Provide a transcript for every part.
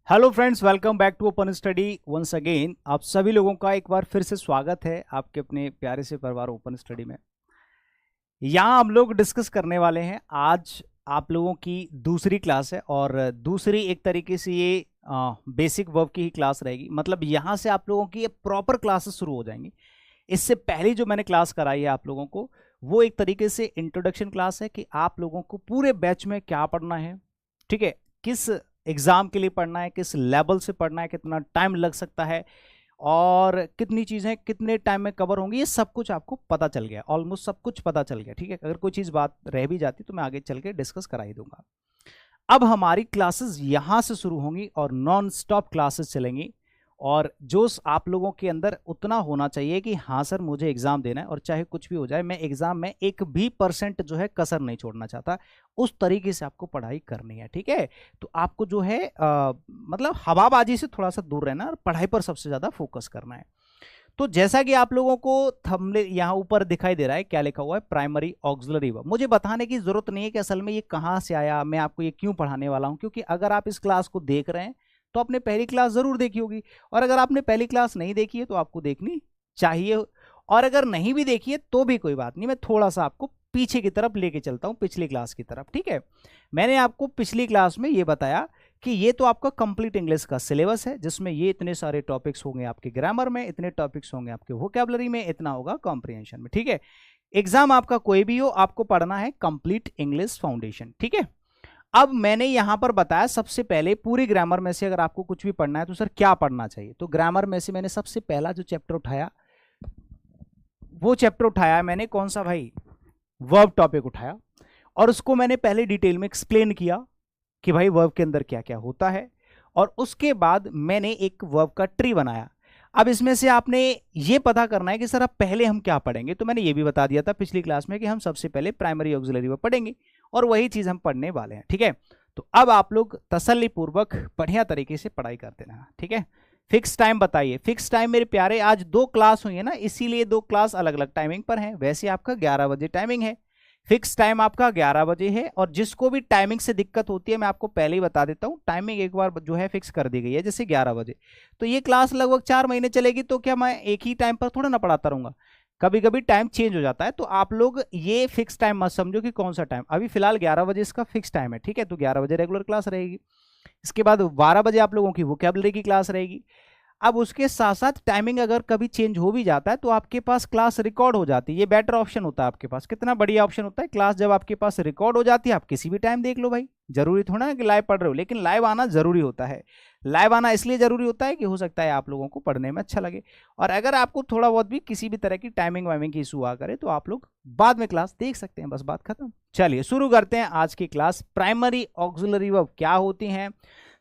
Hello friends, welcome back to open study once again. आप सभी लोगों का एक बार फिर से स्वागत है आपके अपने प्यारे से परिवार ओपन स्टडी में। यहाँ हम लोग डिस्कस करने वाले हैं आज आप लोगों की दूसरी क्लास है और दूसरी एक तरीके से ये बेसिक वर्ब की ही क्लास रहेगी। मतलब यहाँ से आप लोगों की ये प्रॉपर क्लासेस शुरू हो जाएंगी। इससे पहले जो मैंने क्लास कराई है आप लोगों को वो एक तरीके से इंट्रोडक्शन क्लास है कि आप लोगों को पूरे बैच में क्या पढ़ना है, ठीक है, किस एग्जाम के लिए पढ़ना है, किस लेवल से पढ़ना है, कितना टाइम लग सकता है और कितनी चीजें कितने टाइम में कवर होंगी, ये सब कुछ आपको पता चल गया। ऑलमोस्ट सब कुछ पता चल गया, ठीक है। अगर कोई चीज बात रह भी जाती तो मैं आगे चल के डिस्कस करा ही दूंगा। अब हमारी क्लासेस यहां से शुरू होंगी और नॉन स्टॉप क्लासेस चलेंगी और जोश आप लोगों के अंदर उतना होना चाहिए कि हाँ सर मुझे एग्जाम देना है और चाहे कुछ भी हो जाए मैं एग्जाम में 1% जो है कसर नहीं छोड़ना चाहता। उस तरीके से आपको पढ़ाई करनी है, ठीक है। तो आपको जो है मतलब हवाबाजी से थोड़ा सा दूर रहना और पढ़ाई पर सबसे ज्यादा फोकस करना है। तो जैसा कि आप लोगों को थंबनेल यहाँ ऊपर दिखाई दे रहा है, क्या लिखा हुआ है, प्राइमरी ऑक्सिलरी वर्ब। मुझे बताने की जरूरत नहीं है कि असल में ये कहाँ से आया, मैं आपको ये क्यों पढ़ाने वाला हूँ, क्योंकि अगर आप इस क्लास को देख रहे हैं तो आपने पहली क्लास जरूर देखी होगी और अगर आपने पहली क्लास नहीं देखी है तो आपको देखनी चाहिए, और अगर नहीं भी देखी है तो भी कोई बात नहीं, मैं थोड़ा सा आपको पीछे की तरफ लेके चलता हूं, पिछली क्लास की तरफ, ठीक है। मैंने आपको पिछली क्लास में ये बताया कि ये तो आपका कंप्लीट इंग्लिश का सिलेबस है जिसमें ये इतने सारे टॉपिक्स होंगे आपके ग्रामर में, इतने टॉपिक्स होंगे आपके वोकैबुलरी में, इतना होगा कॉम्प्रिहेंशन में, ठीक है। एग्जाम आपका कोई भी हो आपको पढ़ना है कंप्लीट इंग्लिश फाउंडेशन, ठीक है। अब मैंने यहां पर बताया सबसे पहले पूरी ग्रामर में से अगर आपको कुछ भी पढ़ना है तो सर क्या पढ़ना चाहिए, तो ग्रामर में से मैंने सबसे पहला जो चैप्टर उठाया वो चैप्टर उठाया मैंने कौन सा भाई, वर्ब टॉपिक उठाया और उसको मैंने पहले डिटेल में एक्सप्लेन किया कि भाई वर्ब के अंदर क्या क्या होता है और उसके बाद मैंने एक वर्ब का ट्री बनाया। अब इसमें से आपने ये पता करना है कि सर अब पहले हम क्या पढ़ेंगे, तो मैंने ये भी बता दिया था पिछली क्लास में कि हम सबसे पहले प्राइमरी ऑक्सिलरी वर्ब पढ़ेंगे और वही चीज हम पढ़ने वाले हैं, ठीक है। तो अब आप लोग तसल्ली पूर्वक बढ़िया तरीके से पढ़ाई करते रहना, ठीक है। फिक्स टाइम बताइए, फिक्स टाइम मेरे प्यारे, आज 2 क्लास हुई है ना, इसीलिए 2 क्लास अलग अलग टाइमिंग पर है। वैसे आपका 11 बजे टाइमिंग है, फिक्स टाइम आपका 11 बजे है। और जिसको भी टाइमिंग से दिक्कत होती है मैं आपको पहले ही बता देता हूं, टाइमिंग एक बार जो है फिक्स कर दी गई है, जैसे 11 बजे। तो ये क्लास लगभग 4 महीने चलेगी, तो क्या मैं एक ही टाइम पर थोड़ा ना पढ़ाता रहूंगा, कभी कभी टाइम चेंज हो जाता है। तो आप लोग ये फिक्स टाइम मत समझो कि कौन सा टाइम, अभी फिलहाल 11 बजे इसका फिक्स टाइम है, ठीक है। तो 11 बजे रेगुलर क्लास रहेगी। इसके बाद 12 बजे आप लोगों की वोकैबुलरी की क्लास रहेगी। अब उसके साथ साथ टाइमिंग अगर कभी चेंज हो भी जाता है तो आपके पास क्लास रिकॉर्ड हो जाती है, ये बेटर ऑप्शन होता है आपके पास। कितना बढ़िया ऑप्शन होता है, क्लास जब आपके पास रिकॉर्ड हो जाती है आप किसी भी टाइम देख लो भाई। जरूरी थोड़ा है कि लाइव पढ़ रहे हो, लेकिन लाइव आना जरूरी होता है। लाइव आना इसलिए जरूरी होता है कि हो सकता है आप लोगों को पढ़ने में अच्छा लगे, और अगर आपको थोड़ा बहुत भी किसी भी तरह की टाइमिंग वाइमिंग की इशू आ करे तो आप लोग बाद में क्लास देख सकते हैं, बस बात खत्म। चलिए शुरू करते हैं आज की क्लास। प्राइमरी ऑक्सिलरी वर्ब क्या होती हैं।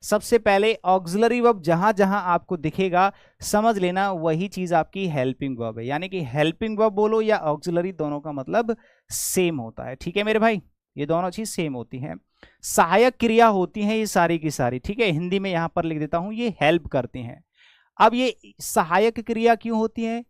सबसे पहले ऑक्सिलरी वर्ब जहां जहां आपको दिखेगा समझ लेना वही चीज आपकी हेल्पिंग वर्ब है, यानी कि हेल्पिंग वर्ब बोलो या ऑक्सिलरी, दोनों का मतलब सेम होता है, ठीक है मेरे भाई, ये दोनों चीज सेम होती हैं। सहायक क्रिया होती हैं ये सारी की सारी, ठीक है। हिंदी में यहां पर लिख देता हूं, ये हेल्प करती हैं। अब ये सहायक क्रिया क्यों होती है,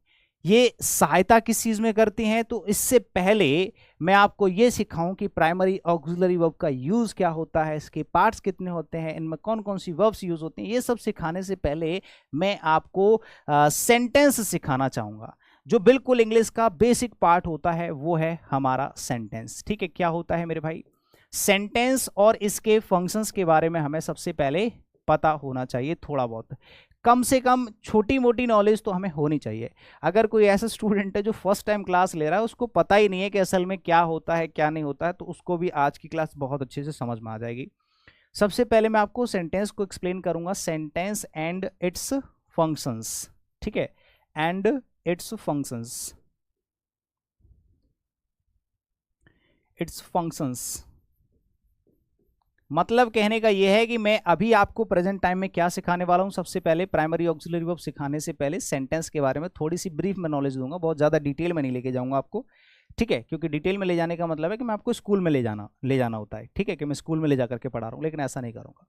ये सहायता किस चीज में करती हैं, तो इससे पहले मैं आपको ये सिखाऊं कि प्राइमरी ऑक्सिलरी वर्ब का यूज क्या होता है, इसके पार्ट्स कितने होते हैं, इनमें कौन कौन सी वर्ब्स यूज होती हैं, ये सब सिखाने से पहले मैं आपको सेंटेंस सिखाना चाहूंगा। जो बिल्कुल इंग्लिश का बेसिक पार्ट होता है वो है हमारा सेंटेंस, ठीक है। क्या होता है मेरे भाई, सेंटेंस और इसके फंक्शंस के बारे में हमें सबसे पहले पता होना चाहिए, थोड़ा बहुत, कम से कम छोटी मोटी नॉलेज तो हमें होनी चाहिए। अगर कोई ऐसा स्टूडेंट है जो फर्स्ट टाइम क्लास ले रहा है, उसको पता ही नहीं है कि असल में क्या होता है क्या नहीं होता है, तो उसको भी आज की क्लास बहुत अच्छे से समझ में आ जाएगी। सबसे पहले मैं आपको सेंटेंस को एक्सप्लेन करूंगा, सेंटेंस एंड इट्स फंक्शंस, ठीक है, and it's functions, it's functions मतलब कहने का यह है कि मैं अभी आपको प्रेजेंट टाइम में क्या सिखाने वाला हूं। सबसे पहले प्राइमरी ऑक्सिलरी वर्ब सिखाने से पहले सेंटेंस के बारे में थोड़ी सी ब्रीफ में नॉलेज दूंगा, बहुत ज़्यादा डिटेल में नहीं लेके जाऊंगा आपको, ठीक है, क्योंकि डिटेल में ले जाने का मतलब है कि मैं आपको स्कूल में ले जाना होता है, ठीक है, कि मैं स्कूल में ले जाकर के पढ़ा रहा हूँ, लेकिन ऐसा नहीं करूँगा।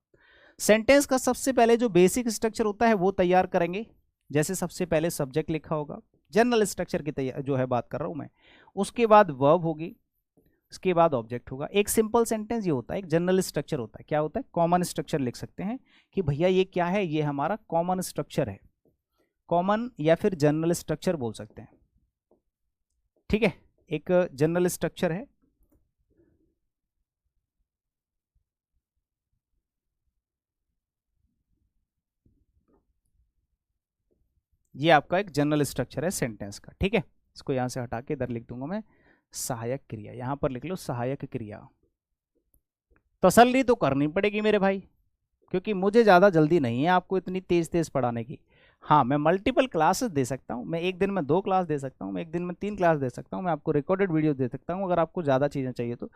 सेंटेंस का सबसे पहले जो बेसिक स्ट्रक्चर होता है वो तैयार करेंगे। जैसे सबसे पहले सब्जेक्ट लिखा होगा, जनरल स्ट्रक्चर की जो है बात कर रहा हूँ मैं। उसके बाद वर्ब होगी, उसके बाद ऑब्जेक्ट होगा। एक सिंपल सेंटेंस ये होता है, एक जनरल स्ट्रक्चर होता है। क्या होता है? कॉमन स्ट्रक्चर लिख सकते हैं कि भैया ये क्या है, ये हमारा कॉमन स्ट्रक्चर है, कॉमन या फिर जनरल स्ट्रक्चर बोल सकते हैं। ठीक है, एक जनरल स्ट्रक्चर है। ये आपका एक जनरल स्ट्रक्चर है सेंटेंस का। ठीक है, इसको यहां से हटा के इधर लिख दूंगा मैं सहायक क्रिया। यहां पर लिख लो सहायक क्रिया। तसल्ली तो करनी पड़ेगी मेरे भाई, क्योंकि मुझे ज़्यादा जल्दी नहीं है आपको इतनी तेज़ तेज़ पढ़ाने की। हाँ, मैं मल्टीपल क्लासेस दे सकता हूँ, मैं एक दिन में 2 क्लास दे सकता हूँ, मैं एक दिन में 3 क्लास दे सकता हूँ, मैं आपको रिकॉर्डेड वीडियो दे सकता हूँ अगर आपको ज़्यादा चीज़ें चाहिए तो।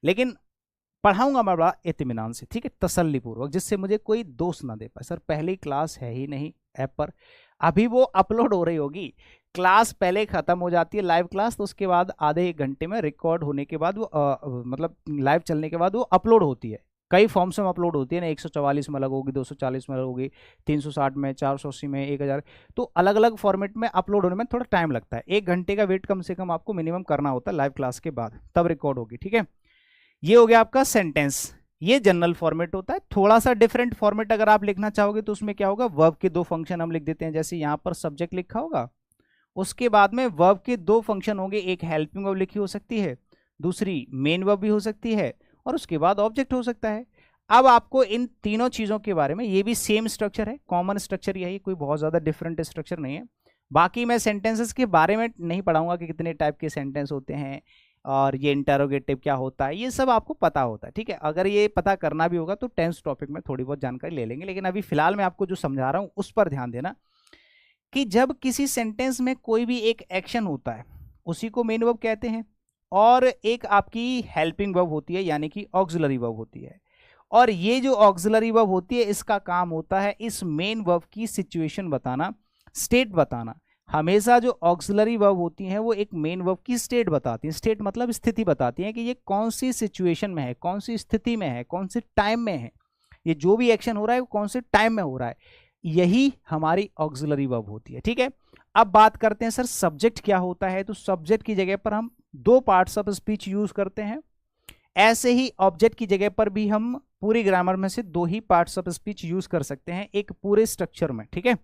लेकिन पढ़ाऊंगा मैं बड़ा इत्मीनान से, ठीक है, तसल्ली पूर्वक, जिससे मुझे कोई दोष ना दे पाए सर पहली क्लास है ही नहीं ऐप पर, अभी वो अपलोड हो रही होगी। क्लास पहले ख़त्म हो जाती है लाइव क्लास, तो उसके बाद आधे 1 घंटे में रिकॉर्ड होने के बाद वो मतलब लाइव चलने के बाद वो अपलोड होती है। कई फॉर्म्स में अपलोड होती है ना, 144 में अलग होगी, 240 में अलग होगी, 360 में, 480 में, 1000, तो अलग अलग फॉर्मेट में अपलोड होने में थोड़ा टाइम लगता है। 1 घंटे का वेट कम से कम आपको मिनिमम करना होता है लाइव क्लास के बाद, तब रिकॉर्ड होगी। ठीक है, ये हो गया आपका सेंटेंस, ये जनरल फॉर्मेट होता है। थोड़ा सा डिफरेंट फॉर्मेट अगर आप लिखना चाहोगे तो उसमें क्या होगा, वर्ब के 2 फंक्शन हम लिख देते हैं। जैसे यहाँ पर सब्जेक्ट लिखा होगा, उसके बाद में वर्ब के 2 फंक्शन होंगे, एक हेल्पिंग वर्ब लिखी हो सकती है, दूसरी मेन वर्ब भी हो सकती है, और उसके बाद ऑब्जेक्ट हो सकता है। अब आपको इन तीनों चीज़ों के बारे में, ये भी सेम स्ट्रक्चर है, कॉमन स्ट्रक्चर यही, कोई बहुत ज़्यादा डिफरेंट स्ट्रक्चर नहीं है। बाकी मैं सेंटेंसेस के बारे में नहीं पढ़ाऊंगा कि कितने टाइप के सेंटेंस होते हैं और ये इंटरोगेटिव क्या होता है, ये सब आपको पता होता है। ठीक है, अगर ये पता करना भी होगा तो टेंस टॉपिक में थोड़ी बहुत जानकारी ले लेंगे, लेकिन अभी फिलहाल मैं आपको जो समझा रहा हूँ उस पर ध्यान देना कि जब किसी सेंटेंस में कोई भी एक एक्शन होता है उसी को मेन वर्ब कहते हैं, और एक आपकी हेल्पिंग वर्ब होती है यानी कि ऑक्सिलरी वर्ब होती है। और ये जो ऑक्सिलरी वर्ब होती है इसका काम होता है इस मेन वर्ब की सिचुएशन बताना, स्टेट बताना। हमेशा जो ऑक्सिलरी वर्ब होती हैं वो एक मेन वर्ब की स्टेट बताती हैं। स्टेट मतलब स्थिति बताती हैं कि ये कौन सी सिचुएशन में है, कौन सी स्थिति में है, कौन से टाइम में है, ये जो भी एक्शन हो रहा है वो कौन से टाइम में हो रहा है, यही हमारी ऑक्सिलरी वर्ब होती है। ठीक है, अब बात करते हैं सर सब्जेक्ट क्या होता है। तो सब्जेक्ट की जगह पर हम 2 पार्ट्स ऑफ स्पीच यूज करते हैं। ऐसे ही ऑब्जेक्ट की जगह पर भी हम पूरी ग्रामर में से 2 ही पार्ट्स ऑफ स्पीच यूज कर सकते हैं एक पूरे स्ट्रक्चर में। ठीक है,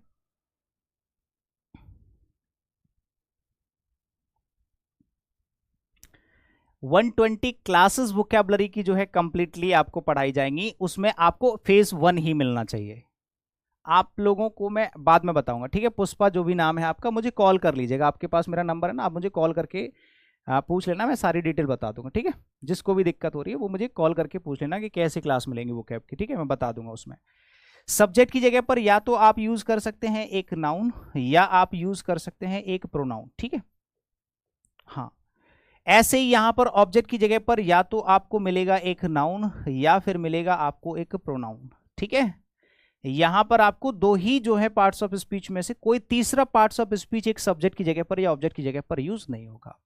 वन 120 क्लासेस वोकैबुलरी की जो है कंप्लीटली आपको पढ़ाई जाएंगी, उसमें आपको फेज 1 ही मिलना चाहिए। आप लोगों को मैं बाद में बताऊंगा। ठीक है, पुष्पा जो भी नाम है आपका, मुझे कॉल कर लीजिएगा, आपके पास मेरा नंबर है ना, आप मुझे कॉल करके पूछ लेना, मैं सारी डिटेल बता दूंगा। ठीक है, जिसको भी दिक्कत हो रही है वो मुझे कॉल करके पूछ लेना कि कैसे क्लास मिलेंगी वो कैब की। ठीक है, मैं बता दूंगा उसमें। सब्जेक्ट की जगह पर या तो आप यूज कर सकते हैं एक नाउन या आप यूज कर सकते हैं एक प्रोनाउन। ठीक है, हाँ, ऐसे ही यहां पर ऑब्जेक्ट की जगह पर या तो आपको मिलेगा एक नाउन या फिर मिलेगा आपको एक प्रोनाउन। ठीक है, यहां पर आपको 2 ही जो है पार्ट्स ऑफ स्पीच में से कोई तीसरा पार्ट्स ऑफ स्पीच एक सब्जेक्ट की जगह पर या ऑब्जेक्ट की जगह पर यूज नहीं होगा।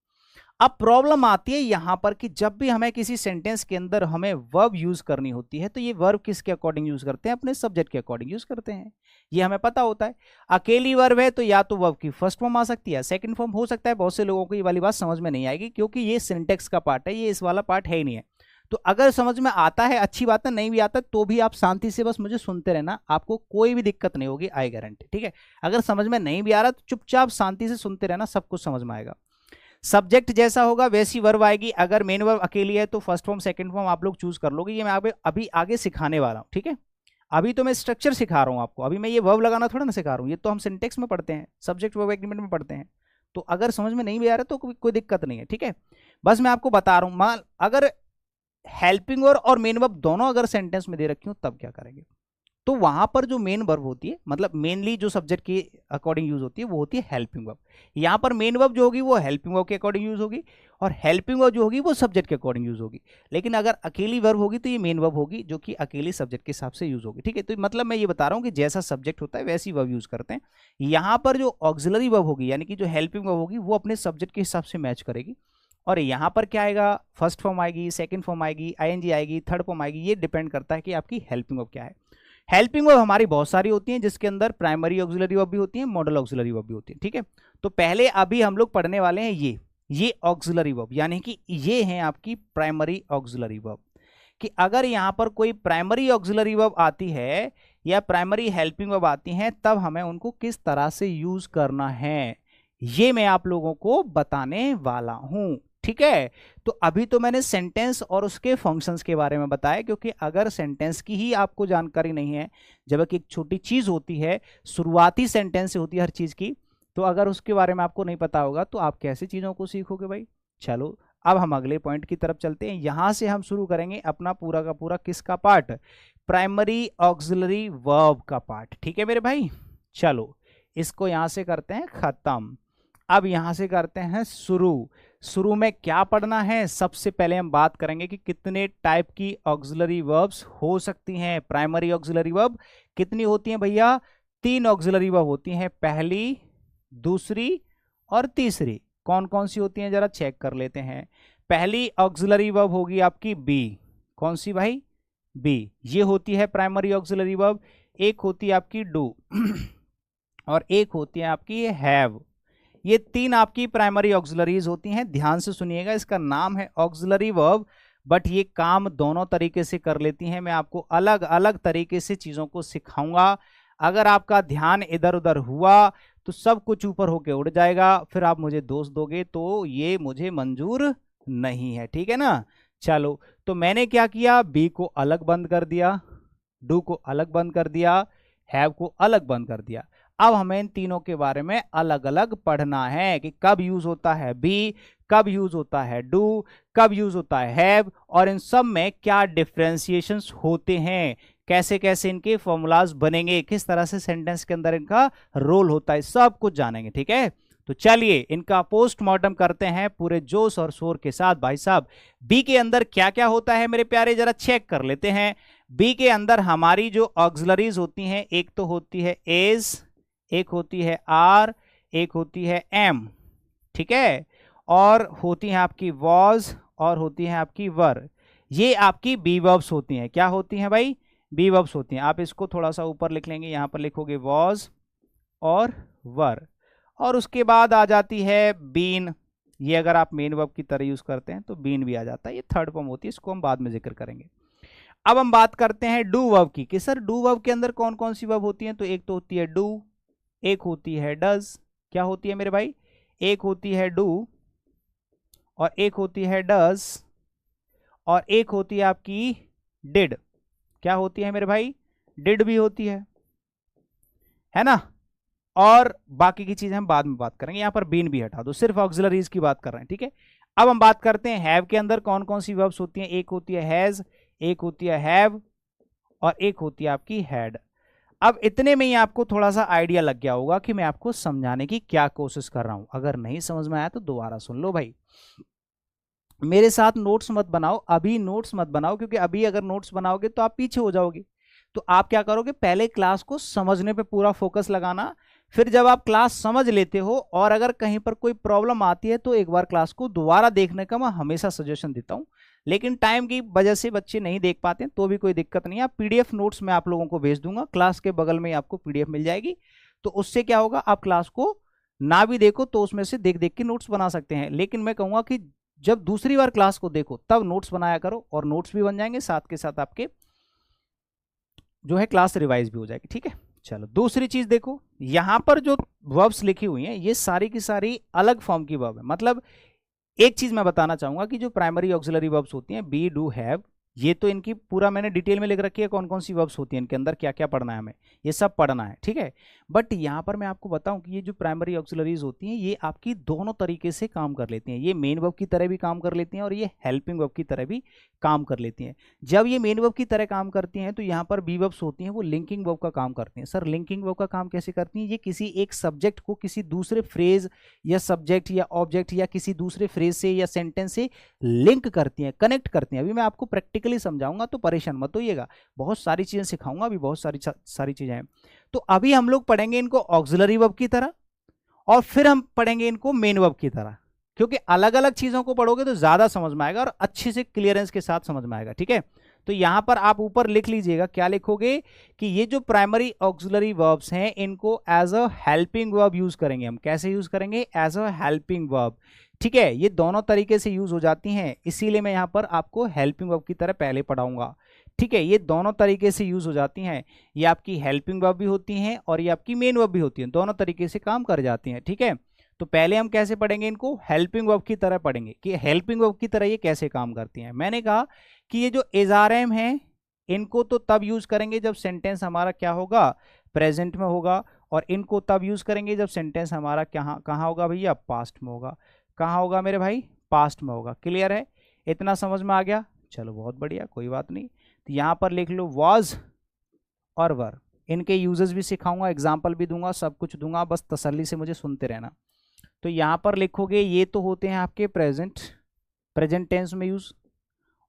अब प्रॉब्लम आती है यहां पर कि जब भी हमें किसी सेंटेंस के अंदर हमें वर्ब यूज करनी होती है तो ये वर्ब किसके अकॉर्डिंग यूज करते हैं, अपने सब्जेक्ट के अकॉर्डिंग यूज करते हैं, ये हमें पता होता है। अकेली वर्ब है तो या तो वर्ब की फर्स्ट फॉर्म आ सकती है, सेकंड फॉर्म हो सकता है। बहुत से लोगों को ये वाली बात समझ में नहीं आएगी क्योंकि ये सिंटेक्स का पार्ट है, ये इस वाला पार्ट है ही नहीं है। तो अगर समझ में आता है अच्छी बात है, नहीं भी आता तो भी आप शांति से बस मुझे सुनते रहना, आपको कोई भी दिक्कत नहीं होगी, आई गारंटी। ठीक है, अगर समझ में नहीं भी आ रहा तो चुपचाप शांति से सुनते रहना, सब कुछ समझ में आएगा। सब्जेक्ट जैसा होगा वैसी वर्ब आएगी। अगर मेन वर्ब अकेली है तो फर्स्ट फॉर्म सेकंड फॉर्म आप लोग चूज कर लोगे, ये मैं अभी आगे सिखाने वाला हूँ। ठीक है, अभी तो मैं स्ट्रक्चर सिखा रहा हूँ आपको, अभी मैं ये वर्ब लगाना थोड़ा ना सिखा रहा हूँ, ये तो हम सिंटेक्स में पढ़ते हैं, सब्जेक्ट वर्ब एग्रीमेंट में पढ़ते हैं। तो अगर समझ में नहीं भी आ रहा तो कोई दिक्कत नहीं है। ठीक है, बस मैं आपको बता रहा हूँ। मान अगर हेल्पिंग वर्ब और मेन वर्ब दोनों अगर सेंटेंस में दे रखी हो तब क्या करेंगे, तो वहां पर जो मेन वर्ब होती है, मतलब मेनली जो सब्जेक्ट के अकॉर्डिंग यूज होती है वो होती है हेल्पिंग वर्ब। यहां पर मेन वर्ब जो होगी वो हेल्पिंग वर्ब के अकॉर्डिंग यूज होगी और हेल्पिंग वर्ब जो होगी वो सब्जेक्ट के अकॉर्डिंग यूज होगी। लेकिन अगर अकेली वर्ब होगी तो ये मेन वर्ब होगी जो कि अकेली सब्जेक्ट के हिसाब से यूज होगी। ठीक है, तो मतलब मैं ये बता रहा हूँ कि जैसा सब्जेक्ट होता है वैसी वर्ब यूज करते हैं। यहाँ पर जो ऑक्सिलरी वर्ब होगी यानी कि जो हेल्पिंग वर्ब होगी वो अपने सब्जेक्ट के हिसाब से मैच करेगी। और यहाँ पर क्या आएगा, फर्स्ट फॉर्म आएगी, सेकंड फॉर्म आएगी, आईएनजी आएगी, थर्ड फॉर्म आएगी, ये डिपेंड करता है कि आपकी हेल्पिंग वर्ब क्या है। हेल्पिंग वर्ब हमारी बहुत सारी होती हैं जिसके अंदर प्राइमरी ऑक्सिलरी वर्ब भी होती है, मॉडल ऑक्सिलरी वर्ब भी होती है। ठीक है, तो पहले अभी हम लोग पढ़ने वाले हैं ये ये ऑक्सिलरी वर्ब, यानी कि ये हैं आपकी प्राइमरी ऑक्सिलरी वर्ब। कि अगर यहां पर कोई प्राइमरी ऑक्सिलरी वर्ब आती है या प्राइमरी हेल्पिंग वर्ब आती हैं, तब हमें उनको किस तरह से यूज करना है, ये मैं आप लोगों को बताने वाला हूं। ठीक है, तो अभी तो मैंने सेंटेंस और उसके फंक्शंस के बारे में बताया, क्योंकि अगर सेंटेंस की ही आपको जानकारी नहीं है, जबकि एक छोटी चीज होती है, शुरुआती सेंटेंस से होती है हर चीज की, तो अगर उसके बारे में आपको नहीं पता होगा तो आप कैसे चीजों को सीखोगे भाई। चलो अब हम अगले पॉइंट की तरफ चलते हैं। यहां से हम शुरू करेंगे अपना पूरा का पूरा किसका पार्ट, प्राइमरी ऑक्सिलरी वर्ब का पार्ट। ठीक है मेरे भाई, चलो इसको यहां से करते हैं खत्म। अब यहां से करते हैं शुरू। शुरू में क्या पढ़ना है, सबसे पहले हम बात करेंगे कि कितने टाइप की ऑक्सिलरी वर्ब्स हो सकती हैं। प्राइमरी ऑक्सिलरी वर्ब कितनी होती हैं भैया, 3 ऑक्सिलरी वर्ब होती हैं, पहली, दूसरी और तीसरी। कौन कौन सी होती हैं जरा चेक कर लेते हैं। पहली ऑक्सिलरी वर्ब होगी आपकी बी। कौन सी भाई, बी, ये होती है प्राइमरी ऑक्सिलरी वर्ब। एक होती है आपकी डू और एक होती है आपकी हैव। ये 3 आपकी प्राइमरी ऑक्सिलरीज होती हैं। ध्यान से सुनिएगा, इसका नाम है ऑक्सिलरी वर्ब, बट ये काम दोनों तरीके से कर लेती हैं। मैं आपको अलग अलग तरीके से चीजों को सिखाऊंगा। अगर आपका ध्यान इधर उधर हुआ तो सब कुछ ऊपर होके उड़ जाएगा, फिर आप मुझे दोष दोगे तो ये मुझे मंजूर नहीं है। ठीक है ना। चलो, तो मैंने क्या किया, बी को अलग बंद कर दिया, डू को अलग बंद कर दिया, हैव को अलग बंद कर दिया। अब हमें इन तीनों के बारे में अलग अलग पढ़ना है कि कब यूज होता है बी, कब यूज होता है डू, कब यूज होता है हैव, और इन सब में क्या डिफरेंशिएशंस होते हैं, कैसे कैसे इनके फॉर्मूलाज बनेंगे, किस तरह से सेंटेंस के अंदर इनका रोल होता है, सब कुछ जानेंगे। ठीक है, तो चलिए इनका पोस्टमार्टम करते हैं पूरे जोश और शोर के साथ। भाई साहब, बी के अंदर क्या क्या होता है मेरे प्यारे, जरा चेक कर लेते हैं। बी के अंदर हमारी जो ऑक्सिलरीज होती हैं, एक तो होती है एज, एक होती है आर, एक होती है एम। ठीक है, और होती है आपकी वॉज और होती है आपकी वर। ये आपकी बी वर्ब्स होती हैं। क्या होती हैं भाई, बी वर्ब्स होती हैं। आप इसको थोड़ा सा ऊपर लिख लेंगे, यहां पर लिखोगे वॉज और वर। और उसके बाद आ जाती है बीन। ये अगर आप मेन वर्ब की तरह यूज करते हैं तो बीन भी आ जाता है, ये थर्ड फॉर्म होती है, इसको हम बाद में जिक्र करेंगे। अब हम बात करते हैं डू वर्ब की कि सर डू वर्ब के अंदर कौन कौन सी वर्ब होती हैं। तो एक तो होती है डू, एक होती है डज। क्या होती है मेरे भाई, एक होती है डू और एक होती है डज और एक होती है आपकी डिड। क्या होती है मेरे भाई, डिड भी होती है ना। और बाकी की चीजें हम बाद में बात करेंगे, यहां पर बीन भी हटा दो, सिर्फ ऑक्सिलरीज की बात कर रहे हैं। ठीक है, अब हम बात करते हैं हैव के अंदर कौन कौन सी वर्ब्स होती हैं। एक होती है हैज, एक होती है हैव और एक होती है आपकी हैड। अब इतने में ही आपको थोड़ा सा आइडिया लग गया होगा कि मैं आपको समझाने की क्या कोशिश कर रहा हूं। अगर नहीं समझ में आया तो दोबारा सुन लो भाई। मेरे साथ नोट्स मत बनाओ, अभी नोट्स मत बनाओ, क्योंकि अभी अगर नोट्स बनाओगे तो आप पीछे हो जाओगे। तो आप क्या करोगे, पहले क्लास को समझने पे पूरा फोकस लगाना। फिर जब आप क्लास समझ लेते हो और अगर कहीं पर कोई प्रॉब्लम आती है तो एक बार क्लास को दोबारा देखने का मैं हमेशा सजेशन देता हूं। लेकिन टाइम की वजह से बच्चे नहीं देख पाते तो भी कोई दिक्कत नहीं है, पीडीएफ नोट्स मैं आप लोगों को भेज दूंगा, क्लास के बगल में आपको पीडीएफ मिल जाएगी। तो उससे क्या होगा, आप क्लास को ना भी देखो तो उसमें से देख देख के नोट्स बना सकते हैं। लेकिन मैं कहूंगा कि जब दूसरी बार क्लास को देखो तब नोट्स बनाया करो, और नोट्स भी बन जाएंगे, साथ के साथ आपके जो है क्लास रिवाइज भी हो जाएगी। ठीक है, चलो दूसरी चीज देखो, यहां पर जो वर्ब्स लिखी हुई हैं ये सारी की सारी अलग फॉर्म की वर्ब है। मतलब एक चीज मैं बताना चाहूंगा कि जो प्राइमरी ऑक्सिलरी वर्ब्स होती हैं बी, डू, हैव, ये तो इनकी पूरा मैंने डिटेल में लिख रखी है कौन कौन सी वर्ब्स होती हैं, इनके अंदर क्या क्या पढ़ना है हमें, ये सब पढ़ना है। ठीक है, बट यहाँ पर मैं आपको बताऊं कि ये जो प्राइमरी ऑक्सिलरीज होती हैं ये आपकी दोनों तरीके से काम कर लेती हैं। ये मेन वर्ब की तरह भी काम कर लेती हैं और ये हेल्पिंग वर्ब की तरह भी काम कर लेती हैं। जब ये मेन वर्ब की तरह काम करती हैं तो यहाँ पर बी वर्ब्स होती हैं वो लिंकिंग वर्ब का काम करती हैं। सर लिंकिंग वर्ब का काम कैसे करती हैं, ये किसी एक सब्जेक्ट को किसी दूसरे फ्रेज या सब्जेक्ट या ऑब्जेक्ट या किसी दूसरे फ्रेज से या सेंटेंस से लिंक करती हैं, कनेक्ट करती हैं। अभी मैं आपको प्रैक्टिकली समझाऊंगा तो परेशान मत होइएगा, बहुत सारी चीजें सिखाऊंगा, अभी बहुत सारी चीजें हैं। तो अभी हम लोग पढ़ेंगे इनको ऑक्सिलरी वर्ब की तरह और फिर हम पढ़ेंगे इनको मेन वर्ब की तरह, क्योंकि अलग अलग चीजों को पढ़ोगे तो ज्यादा समझ में आएगा और अच्छे से क्लियरेंस के साथ समझ में आएगा। ठीक है, तो यहां पर आप ऊपर लिख लीजिएगा, क्या लिखोगे कि ये जो प्राइमरी ऑक्सिलरी वर्ब्स हैं इनको as a helping verb use करेंगे हम। कैसे यूज करेंगे? As a helping verb. ठीक है, ये दोनों तरीके से यूज हो जाती हैं, इसीलिए मैं यहां पर आपको हेल्पिंग वर्ब की तरह पहले पढ़ाऊंगा। ठीक है, ये दोनों तरीके से यूज हो जाती हैं, ये आपकी हेल्पिंग वर्ब भी होती हैं और ये आपकी मेन वर्ब भी होती हैं, दोनों तरीके से काम कर जाती हैं। ठीक है, तो पहले हम कैसे पढ़ेंगे इनको? हेल्पिंग वर्ब की तरह पढ़ेंगे कि हेल्पिंग वर्ब की तरह ये कैसे काम करती हैं। मैंने कहा कि ये जो एसआरएम है इनको तो तब यूज करेंगे जब सेंटेंस हमारा क्या होगा? प्रेजेंट में होगा, और इनको तब यूज करेंगे जब सेंटेंस हमारा कहाँ होगा भैया? पास्ट में होगा। कहाँ होगा मेरे भाई? पास्ट में होगा। क्लियर है? इतना समझ में आ गया? चलो बहुत बढ़िया, कोई बात नहीं। तो यहाँ पर लिख लो वॉज और वर, इनके यूजेस भी सिखाऊंगा, एग्जाम्पल भी दूंगा, सब कुछ दूंगा, बस तसल्ली से मुझे सुनते रहना। तो यहाँ पर लिखोगे ये तो होते हैं आपके प्रेजेंट टेंस में यूज,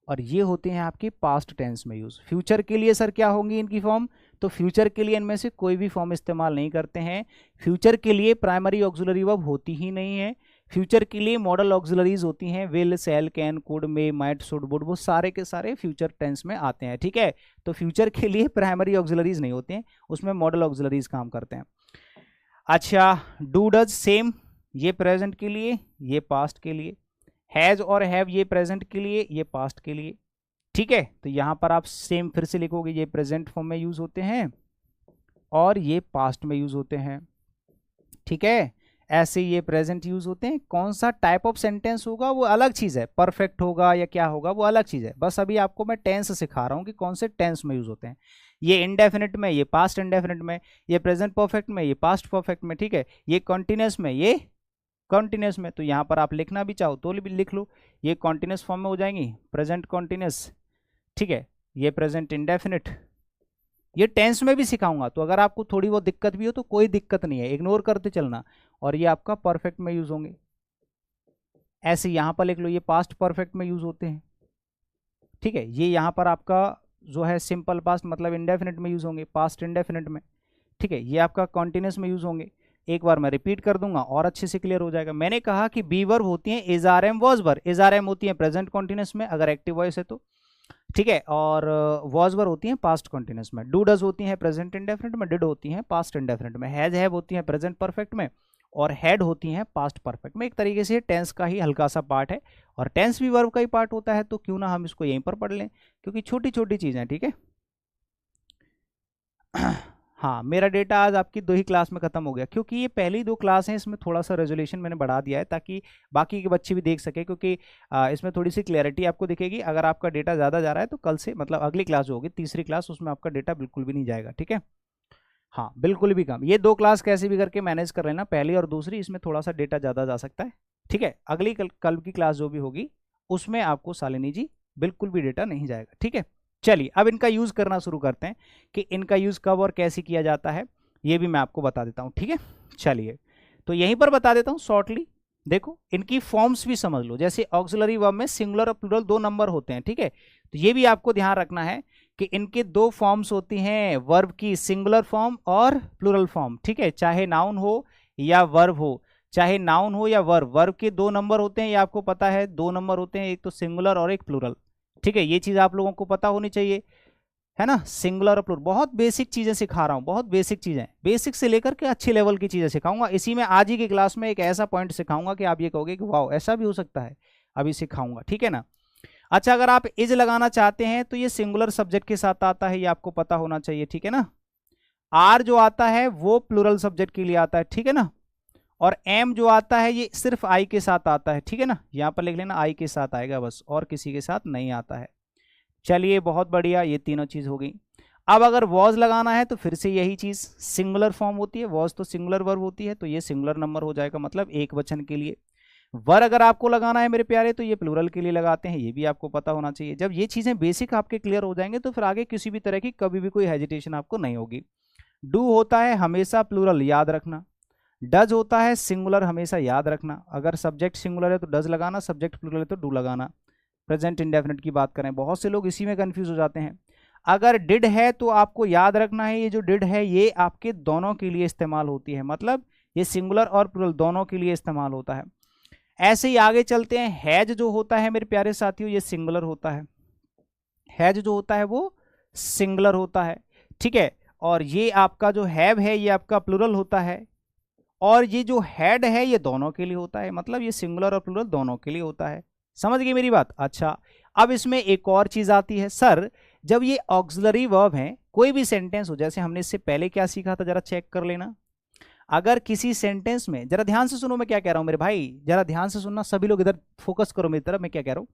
और ये होते हैं आपके पास्ट टेंस में यूज। फ्यूचर के लिए सर क्या होंगी इनकी फॉर्म? तो फ्यूचर के लिए इनमें से कोई भी फॉर्म इस्तेमाल नहीं करते हैं। फ्यूचर के लिए प्राइमरी ऑक्सिलरी वर्ब होती ही नहीं है। फ्यूचर के लिए मॉडल ऑक्सिलरीज होती हैं, will, shall, can, could, may, might, should, would, वो सारे के सारे फ्यूचर टेंस में आते हैं। ठीक है, तो फ्यूचर के लिए प्राइमरी ऑक्सिलरीज नहीं होते हैं, उसमें मॉडल ऑक्सिलरीज काम करते हैं। अच्छा, डू, डज, सेम, ये प्रेजेंट के लिए, ये पास्ट के लिए। हैज और हैव ये प्रेजेंट के लिए, ये पास्ट के लिए। ठीक है, तो यहां पर आप सेम फिर से लिखोगे, ये प्रेजेंट फॉर्म में यूज होते हैं और ये पास्ट में यूज होते हैं। ठीक है, ऐसे ये प्रेजेंट यूज होते हैं। कौन सा टाइप ऑफ सेंटेंस होगा वो अलग चीज है, परफेक्ट होगा या क्या होगा वो अलग चीज है, बस अभी आपको मैं टेंस सिखा रहा हूं कि कौन से टेंस में यूज होते हैं। ये इंडेफिनिट में, ये पास्ट इंडेफिनिट में, ये प्रेजेंट परफेक्ट में, ये पास्ट परफेक्ट में। ठीक है, ये कॉन्टिन्यूस में, ये कॉन्टिन्यूस में। तो यहाँ पर आप लिखना भी चाहो तो भी लिख लो, ये कॉन्टिन्यूस फॉर्म में हो जाएंगी, प्रेजेंट कॉन्टिन्यूस। ठीक है, ये प्रेजेंट इंडेफिनिट, ये टेंस में भी सिखाऊंगा, तो अगर आपको थोड़ी बहुत दिक्कत भी हो तो कोई दिक्कत नहीं है, इग्नोर करते चलना। और ये आपका परफेक्ट में यूज होंगे। ऐसे यहाँ पर लिख लो, ये पास्ट परफेक्ट में यूज होते हैं। ठीक है, ये यहाँ पर आपका जो है सिंपल पास्ट मतलब इंडेफिनिट में यूज होंगे, पास्ट इंडेफिनिट में। ठीक है, ये आपका कॉन्टिन्यूस में यूज होंगे। एक बार मैं रिपीट कर दूंगा और अच्छे से क्लियर हो जाएगा। मैंने कहा कि बी वर्ब होती हैं एसआरएम, वॉज वर्ब। एसआरएम होती है प्रेजेंट कॉन्टिन्यूस में अगर एक्टिव वॉइस है तो। ठीक है, और वॉज वर्ब होती हैं पास्ट कॉन्टिन्यूस में। डू, डज होती हैं प्रेजेंट इंडेफिनिट में, डिड होती हैं पास्ट इंडेफिनिट में, हैज, हैव होती हैं प्रेजेंट परफेक्ट में, और हैड होती हैं पास्ट परफेक्ट में। एक तरीके से टेंस का ही हल्का सा पार्ट है, और टेंस भी वर्ब का ही पार्ट होता है, तो क्यों ना हम इसको यहीं पर पढ़ लें, क्योंकि छोटी छोटी चीजें। ठीक है, हाँ, मेरा डेटा आज आपकी 2 ही क्लास में खत्म हो गया, क्योंकि ये पहली 2 क्लास हैं, इसमें थोड़ा सा रेजोल्यूशन मैंने बढ़ा दिया है ताकि बाकी के बच्चे भी देख सके, क्योंकि इसमें थोड़ी सी क्लैरिटी आपको दिखेगी। अगर आपका डेटा ज़्यादा जा रहा है तो कल से मतलब अगली क्लास जो होगी तीसरी क्लास, उसमें आपका डेटा बिल्कुल भी नहीं जाएगा। ठीक है, हाँ बिल्कुल भी कम। ये 2 क्लास कैसे भी करके मैनेज कर लेना, पहली और दूसरी, इसमें थोड़ा सा डेटा ज़्यादा जा सकता है। ठीक है, अगली कल की क्लास जो भी होगी उसमें आपको शालिनी जी बिल्कुल भी डेटा नहीं जाएगा। ठीक है, चलिए अब इनका यूज करना शुरू करते हैं कि इनका यूज कब और कैसे किया जाता है, ये भी मैं आपको बता देता हूं। ठीक है, चलिए तो यहीं पर बता देता हूं शॉर्टली। देखो, इनकी फॉर्म्स भी समझ लो। जैसे ऑक्सिलरी वर्ब में सिंगुलर और प्लूरल 2 नंबर होते हैं। ठीक है, तो ये भी आपको ध्यान रखना है कि इनके 2 फॉर्म्स होती हैं, वर्ब की सिंगुलर फॉर्म और प्लूरल फॉर्म। ठीक है, चाहे नाउन हो या वर्ब हो, चाहे नाउन हो या वर्ब, वर्ब के 2 नंबर होते हैं, ये आपको पता है 2 नंबर होते हैं, एक तो सिंगुलर और एक प्लूरल। ठीक है, ये चीज आप लोगों को पता होनी चाहिए, है ना, सिंगुलर और प्लूरल। बहुत बेसिक चीजें सिखा रहा हूं, बहुत बेसिक चीजें, बेसिक से लेकर के अच्छे लेवल की चीजें सिखाऊंगा। इसी में आज ही की क्लास में एक ऐसा पॉइंट सिखाऊंगा कि आप ये कहोगे कि वाह ऐसा भी हो सकता है, अभी सिखाऊंगा। ठीक है ना। अच्छा, अगर आप इज लगाना चाहते हैं तो ये सिंगुलर सब्जेक्ट के साथ आता है, ये आपको पता होना चाहिए। ठीक है ना। आर जो आता है वो प्लूरल सब्जेक्ट के लिए आता है। ठीक है ना। और एम जो आता है ये सिर्फ आई के साथ आता है। ठीक है ना, यहां पर लिख लेना आई के साथ आएगा बस, और किसी के साथ नहीं आता है। चलिए बहुत बढ़िया, ये तीनों चीज हो गई। अब अगर वॉज लगाना है तो फिर से यही चीज, सिंगुलर फॉर्म होती है, वॉज तो सिंगुलर वर्ब होती है, तो ये सिंगुलर नंबर हो जाएगा, मतलब एक वचन के लिए। वर अगर आपको लगाना है मेरे प्यारे तो ये प्लूरल के लिए लगाते हैं, ये भी आपको पता होना चाहिए। जब ये चीजें बेसिक आपके क्लियर हो जाएंगे तो फिर आगे किसी भी तरह की कभी भी कोई हेजिटेशन आपको नहीं होगी। डू होता है हमेशा प्लूरल, याद रखना। डज होता है सिंगुलर, हमेशा याद रखना। अगर सब्जेक्ट सिंगुलर है तो डज लगाना, सब्जेक्ट प्लूरल है तो डू लगाना। प्रेजेंट इंडेफिनिट की बात करें, बहुत से लोग इसी में कंफ्यूज हो जाते हैं। अगर डिड है तो आपको याद रखना है, ये जो डिड है ये आपके दोनों के लिए इस्तेमाल होती है, मतलब ये सिंगुलर और प्लूरल दोनों के लिए इस्तेमाल होता है। ऐसे ही आगे चलते हैं। हैज जो होता है मेरे प्यारे साथियों ये सिंगुलर होता है, हैज जो होता है वो सिंगुलर होता है, ठीक है। और ये आपका जो हैव है ये आपका प्लूरल होता है, और ये जो हैड है ये दोनों के लिए होता है, मतलब ये सिंगुलर और प्लूरल दोनों के लिए होता है। समझ गए मेरी बात? अच्छा, अब इसमें एक और चीज आती है, सर जब ये ऑक्सिलरी वर्ब है, कोई भी सेंटेंस हो, जैसे हमने इससे पहले क्या सीखा था, जरा चेक कर लेना। अगर किसी सेंटेंस में, जरा ध्यान से सुनो मैं क्या कह रहा हूं मेरे भाई, जरा ध्यान से सुनना, सभी लोग इधर फोकस करो मेरी तरफ, मैं क्या कह रहा हूं।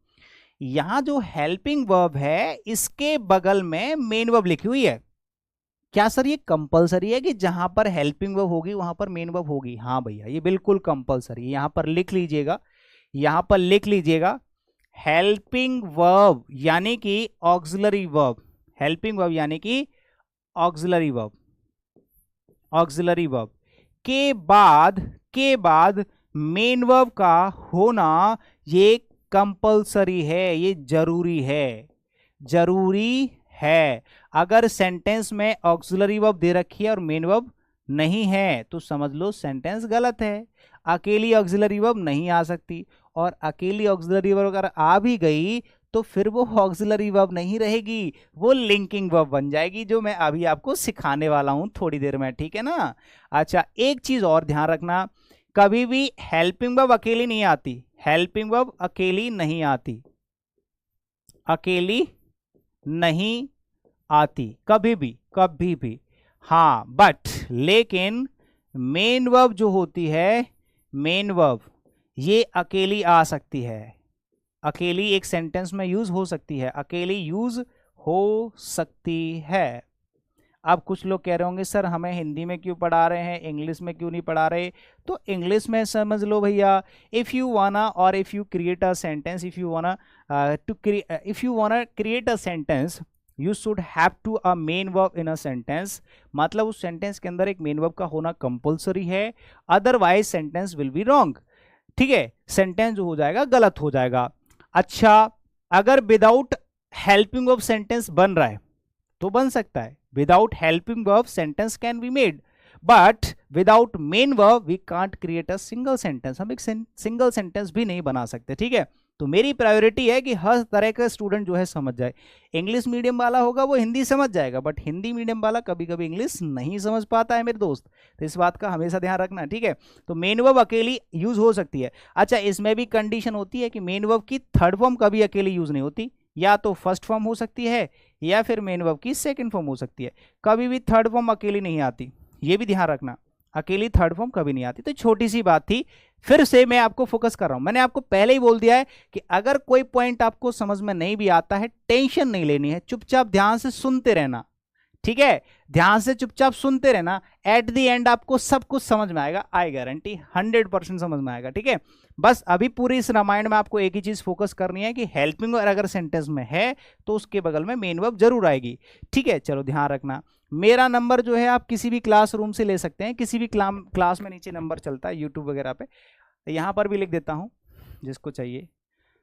यहां जो हेल्पिंग वर्ब है इसके बगल में मेन वर्ब लिखी हुई है। क्या सर ये कंपलसरी है कि जहां पर हेल्पिंग वर्ब होगी वहां पर मेन वर्ब होगी? हाँ भैया, ये बिल्कुल कंपलसरी है। यहां पर लिख लीजिएगा, यहां पर लिख लीजिएगा, हेल्पिंग वर्ब यानी कि ऑक्सिलरी वर्ब, हेल्पिंग वर्ब यानी कि ऑक्सिलरी वर्ब, ऑक्सिलरी वर्ब के बाद मेन वर्ब का होना ये कंपलसरी है, ये जरूरी है, जरूरी है। अगर सेंटेंस में ऑक्सिलरी वर्ब दे रखी है और मेन वर्ब नहीं है तो समझ लो सेंटेंस गलत है। अकेली ऑक्सिलरी वर्ब नहीं आ सकती, और अकेली ऑक्सिलरी वर्ब अगर आ भी गई तो फिर वो ऑक्सिलरी वर्ब नहीं रहेगी, वो लिंकिंग वर्ब बन जाएगी, जो मैं अभी आपको सिखाने वाला हूं थोड़ी देर में, ठीक है ना। अच्छा, एक चीज और ध्यान रखना, कभी भी हेल्पिंग वर्ब अकेली नहीं आती, हेल्पिंग वर्ब अकेली नहीं आती, अकेली नहीं आती कभी भी, कभी भी। हाँ, बट लेकिन मेन वर्ब जो होती है, मेन वर्ब ये अकेली आ सकती है, अकेली एक सेंटेंस में यूज हो सकती है, अकेली यूज हो सकती है। अब कुछ लोग कह रहे होंगे सर हमें हिंदी में क्यों पढ़ा रहे हैं, इंग्लिश में क्यों नहीं पढ़ा रहे? तो इंग्लिश में समझ लो भैया, इफ यू वाना और if you create a sentence, if you wanna create a sentence, you should have to a main verb in a sentence, मतलब उस सेंटेंस के अंदर एक मेन वर्ब का होना कंपलसरी है, otherwise sentence will be wrong, ठीक है, सेंटेंस जो हो जाएगा गलत हो जाएगा। अच्छा, अगर विदाउट हेल्पिंग वर्ब सेंटेंस बन रहा है तो बन सकता है, without helping verb sentence can be made, but without main verb we can't create a single sentence, हम एक सिंगल सेंटेंस भी नहीं बना सकते, ठीक है। तो मेरी प्रायोरिटी है कि हर तरह का स्टूडेंट जो है समझ जाए। इंग्लिश मीडियम वाला होगा वो हिंदी समझ जाएगा, बट हिंदी मीडियम वाला कभी कभी इंग्लिश नहीं समझ पाता है मेरे दोस्त, तो इस बात का हमेशा ध्यान रखना, ठीक है। तो मेन वर्ब अकेली यूज हो सकती है। अच्छा, इसमें भी कंडीशन होती है कि मेन वर्ब की थर्ड फॉर्म कभी अकेली यूज नहीं होती, या तो फर्स्ट फॉर्म हो सकती है या फिर मेन वर्ब की सेकंड फॉर्म हो सकती है, कभी भी थर्ड फॉर्म अकेली नहीं आती, ये भी ध्यान रखना, अकेली थर्ड फॉर्म कभी नहीं आती। तो छोटी सी बात थी, फिर से मैं आपको फोकस कर रहा हूं, मैंने आपको पहले ही बोल दिया है कि अगर कोई पॉइंट आपको समझ में नहीं भी आता है, टेंशन नहीं लेनी है, चुपचाप ध्यान से सुनते रहना, ठीक है, ध्यान से चुपचाप सुनते रहना, एट द एंड आपको सब कुछ समझ में आएगा, आई गारंटी 100% समझ में आएगा, ठीक है। बस अभी पूरी इस रामायण में आपको एक ही चीज फोकस करनी है कि हेल्पिंग वर्ब अगर सेंटेंस में है तो उसके बगल में मेन वर्ब जरूर आएगी, ठीक है। चलो ध्यान रखना, मेरा नंबर जो है आप किसी भी क्लासरूम से ले सकते हैं, किसी भी क्लास में नीचे नंबर चलता है यूट्यूब वगैरह पे, यहां पर भी लिख देता हूं जिसको चाहिए,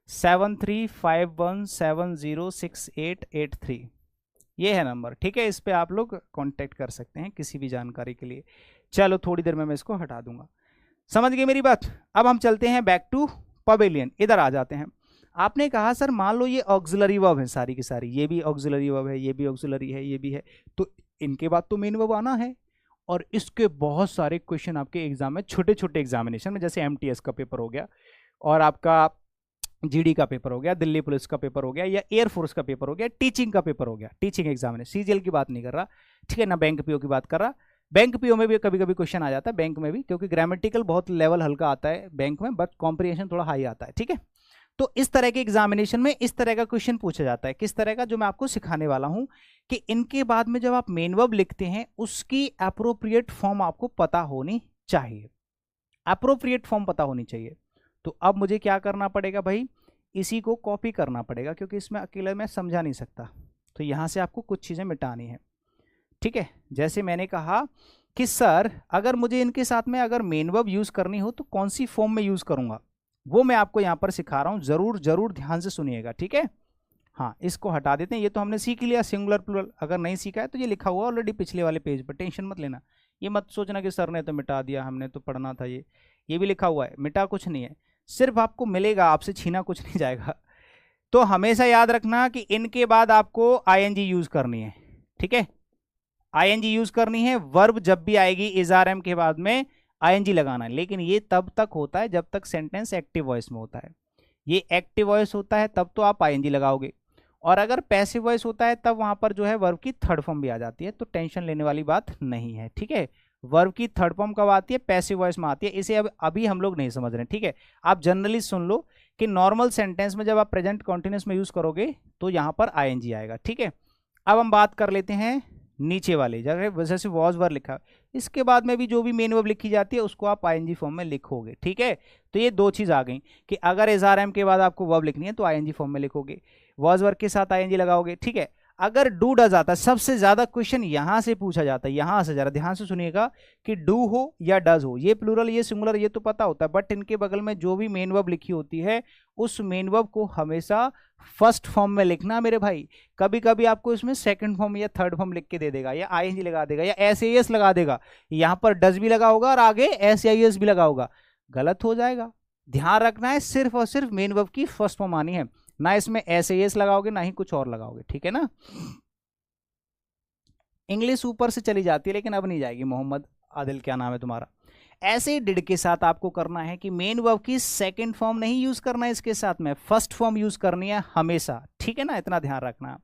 7351706883, ये है नंबर, ठीक है। इस पे आप लोग कांटेक्ट कर सकते हैं किसी भी जानकारी के लिए। चलो थोड़ी देर में मैं इसको हटा दूंगा, समझ गए मेरी बात। अब हम चलते हैं बैक टू पवेलियन, इधर आ जाते हैं। आपने कहा सर मान लो ये ऑक्सिलरी वर्ब है सारी की सारी, ये भी ऑक्सिलरी वर्ब है, ये भी ऑक्सिलरी है, ये भी है, तो इनके बाद तो मेन वर्ब आना है, और इसके बहुत सारे क्वेश्चन आपके एग्जाम में, छोटे छोटे एग्जामिनेशन में, जैसे एमटीएस का पेपर हो गया, और आपका जीडी का पेपर हो गया, दिल्ली पुलिस का पेपर हो गया, या एयरफोर्स का पेपर हो गया, टीचिंग का पेपर हो गया, टीचिंग एग्जामिनेशन, सीजीएल की बात नहीं कर रहा, ठीक है ना, बैंक पीओ की बात कर रहा। बैंक पीओ में भी कभी कभी क्वेश्चन आ जाता है, बैंक में भी, क्योंकि ग्रामेटिकल बहुत लेवल हल्का आता है बैंक में, बट कॉम्प्रिहेंशन थोड़ा हाई आता है, ठीक है। तो इस तरह के एग्जामिनेशन में इस तरह का क्वेश्चन पूछा जाता है, किस तरह का, जो मैं आपको सिखाने वाला हूं कि इनके बाद में जब आप मेन वर्ब लिखते हैं उसकी अप्रोप्रिएट फॉर्म आपको पता होनी चाहिए, अप्रोप्रिएट फॉर्म पता होनी चाहिए। तो अब मुझे क्या करना पड़ेगा भाई, इसी को कॉपी करना पड़ेगा, क्योंकि इसमें अकेले मैं समझा नहीं सकता, तो यहां से आपको कुछ चीजें मिटानी है, ठीक है। जैसे मैंने कहा कि सर अगर मुझे इनके साथ में अगर मेन वर्ब यूज करनी हो तो कौन सी फॉर्म में यूज करूंगा, वो मैं आपको यहां पर सिखा रहा हूं, जरूर जरूर ध्यान से सुनिएगा, ठीक है। हाँ, इसको हटा देते हैं, ये तो हमने सीख लिया सिंगुलर प्लूरल, अगर नहीं सीखा है तो ये लिखा हुआ ऑलरेडी पिछले वाले पेज पर, टेंशन मत लेना, ये मत सोचना कि सर ने तो मिटा दिया, हमने तो पढ़ना था, ये भी लिखा हुआ है, मिटा कुछ नहीं है, सिर्फ आपको मिलेगा, आपसे छीना कुछ नहीं जाएगा, तो हमेशा याद रखना कि इनके बाद आपको आईएनजी यूज करनी है, ठीक है, आईएनजी यूज करनी है। वर्ब जब भी आएगी इज आर एम के बाद में आईएनजी लगाना है, लेकिन ये तब तक होता है जब तक सेंटेंस एक्टिव वॉइस में होता है। ये एक्टिव वॉइस होता है तब तो आप आईएनजी लगाओगे, और अगर पैसिव वॉइस होता है तब वहां पर जो है वर्ब की थर्ड फॉर्म भी आ जाती है, तो टेंशन लेने वाली बात नहीं है, ठीक है। वर्ब की थर्ड फॉर्म कब आती है? पैसिव वॉइस में आती है। इसे अब अभी हम लोग नहीं समझ रहे हैं, ठीक है। आप जनरली सुन लो कि नॉर्मल सेंटेंस में जब आप प्रेजेंट कॉन्टिन्यूस में यूज करोगे तो यहां पर आईएनजी आएगा, ठीक है। अब हम बात कर लेते हैं नीचे वाले जगह, जैसे वॉज वर्ब लिखा, इसके बाद में भी जो भी मेन वर्ब लिखी जाती है उसको आप आईएनजी फॉर्म में लिखोगे, ठीक है। तो ये दो चीज आ गई कि अगर इज आर एम के बाद आपको वर्ब लिखनी है तो आईएनजी फॉर्म में लिखोगे, वॉज वर्ब के साथ आईएनजी लगाओगे, ठीक है। अगर डू डज आता है, सबसे ज्यादा क्वेश्चन यहां से पूछा जाता है, यहां से जरा ध्यान से सुनिएगा कि डू हो या डज हो, ये प्लूरल ये सिंगुलर ये तो पता होता है, बट इनके बगल में जो भी मेन वर्ब लिखी होती है उस मेन वर्ब को हमेशा फर्स्ट फॉर्म में लिखना मेरे भाई। कभी कभी आपको इसमें सेकंड फॉर्म या थर्ड फॉर्म लिख के दे देगा, या आईएनजी लगा देगा, या एसएएस लगा देगा, यहां पर डज भी लगा होगा और आगे एसआईएस भी लगा होगा, गलत हो जाएगा। ध्यान रखना है सिर्फ और सिर्फ मेन वर्ब की फर्स्ट फॉर्म आनी है, ना इसमें एसएएस लगाओगे ना ही कुछ और लगाओगे, ठीक है ना। इंग्लिश ऊपर से चली जाती है लेकिन अब नहीं जाएगी। मोहम्मद आदिल क्या नाम है तुम्हारा? ऐसे डिड के साथ आपको करना है कि मेन वर्ब की सेकंड फॉर्म नहीं यूज करना है, इसके साथ में फर्स्ट फॉर्म यूज करनी है हमेशा, ठीक है ना, इतना ध्यान रखना।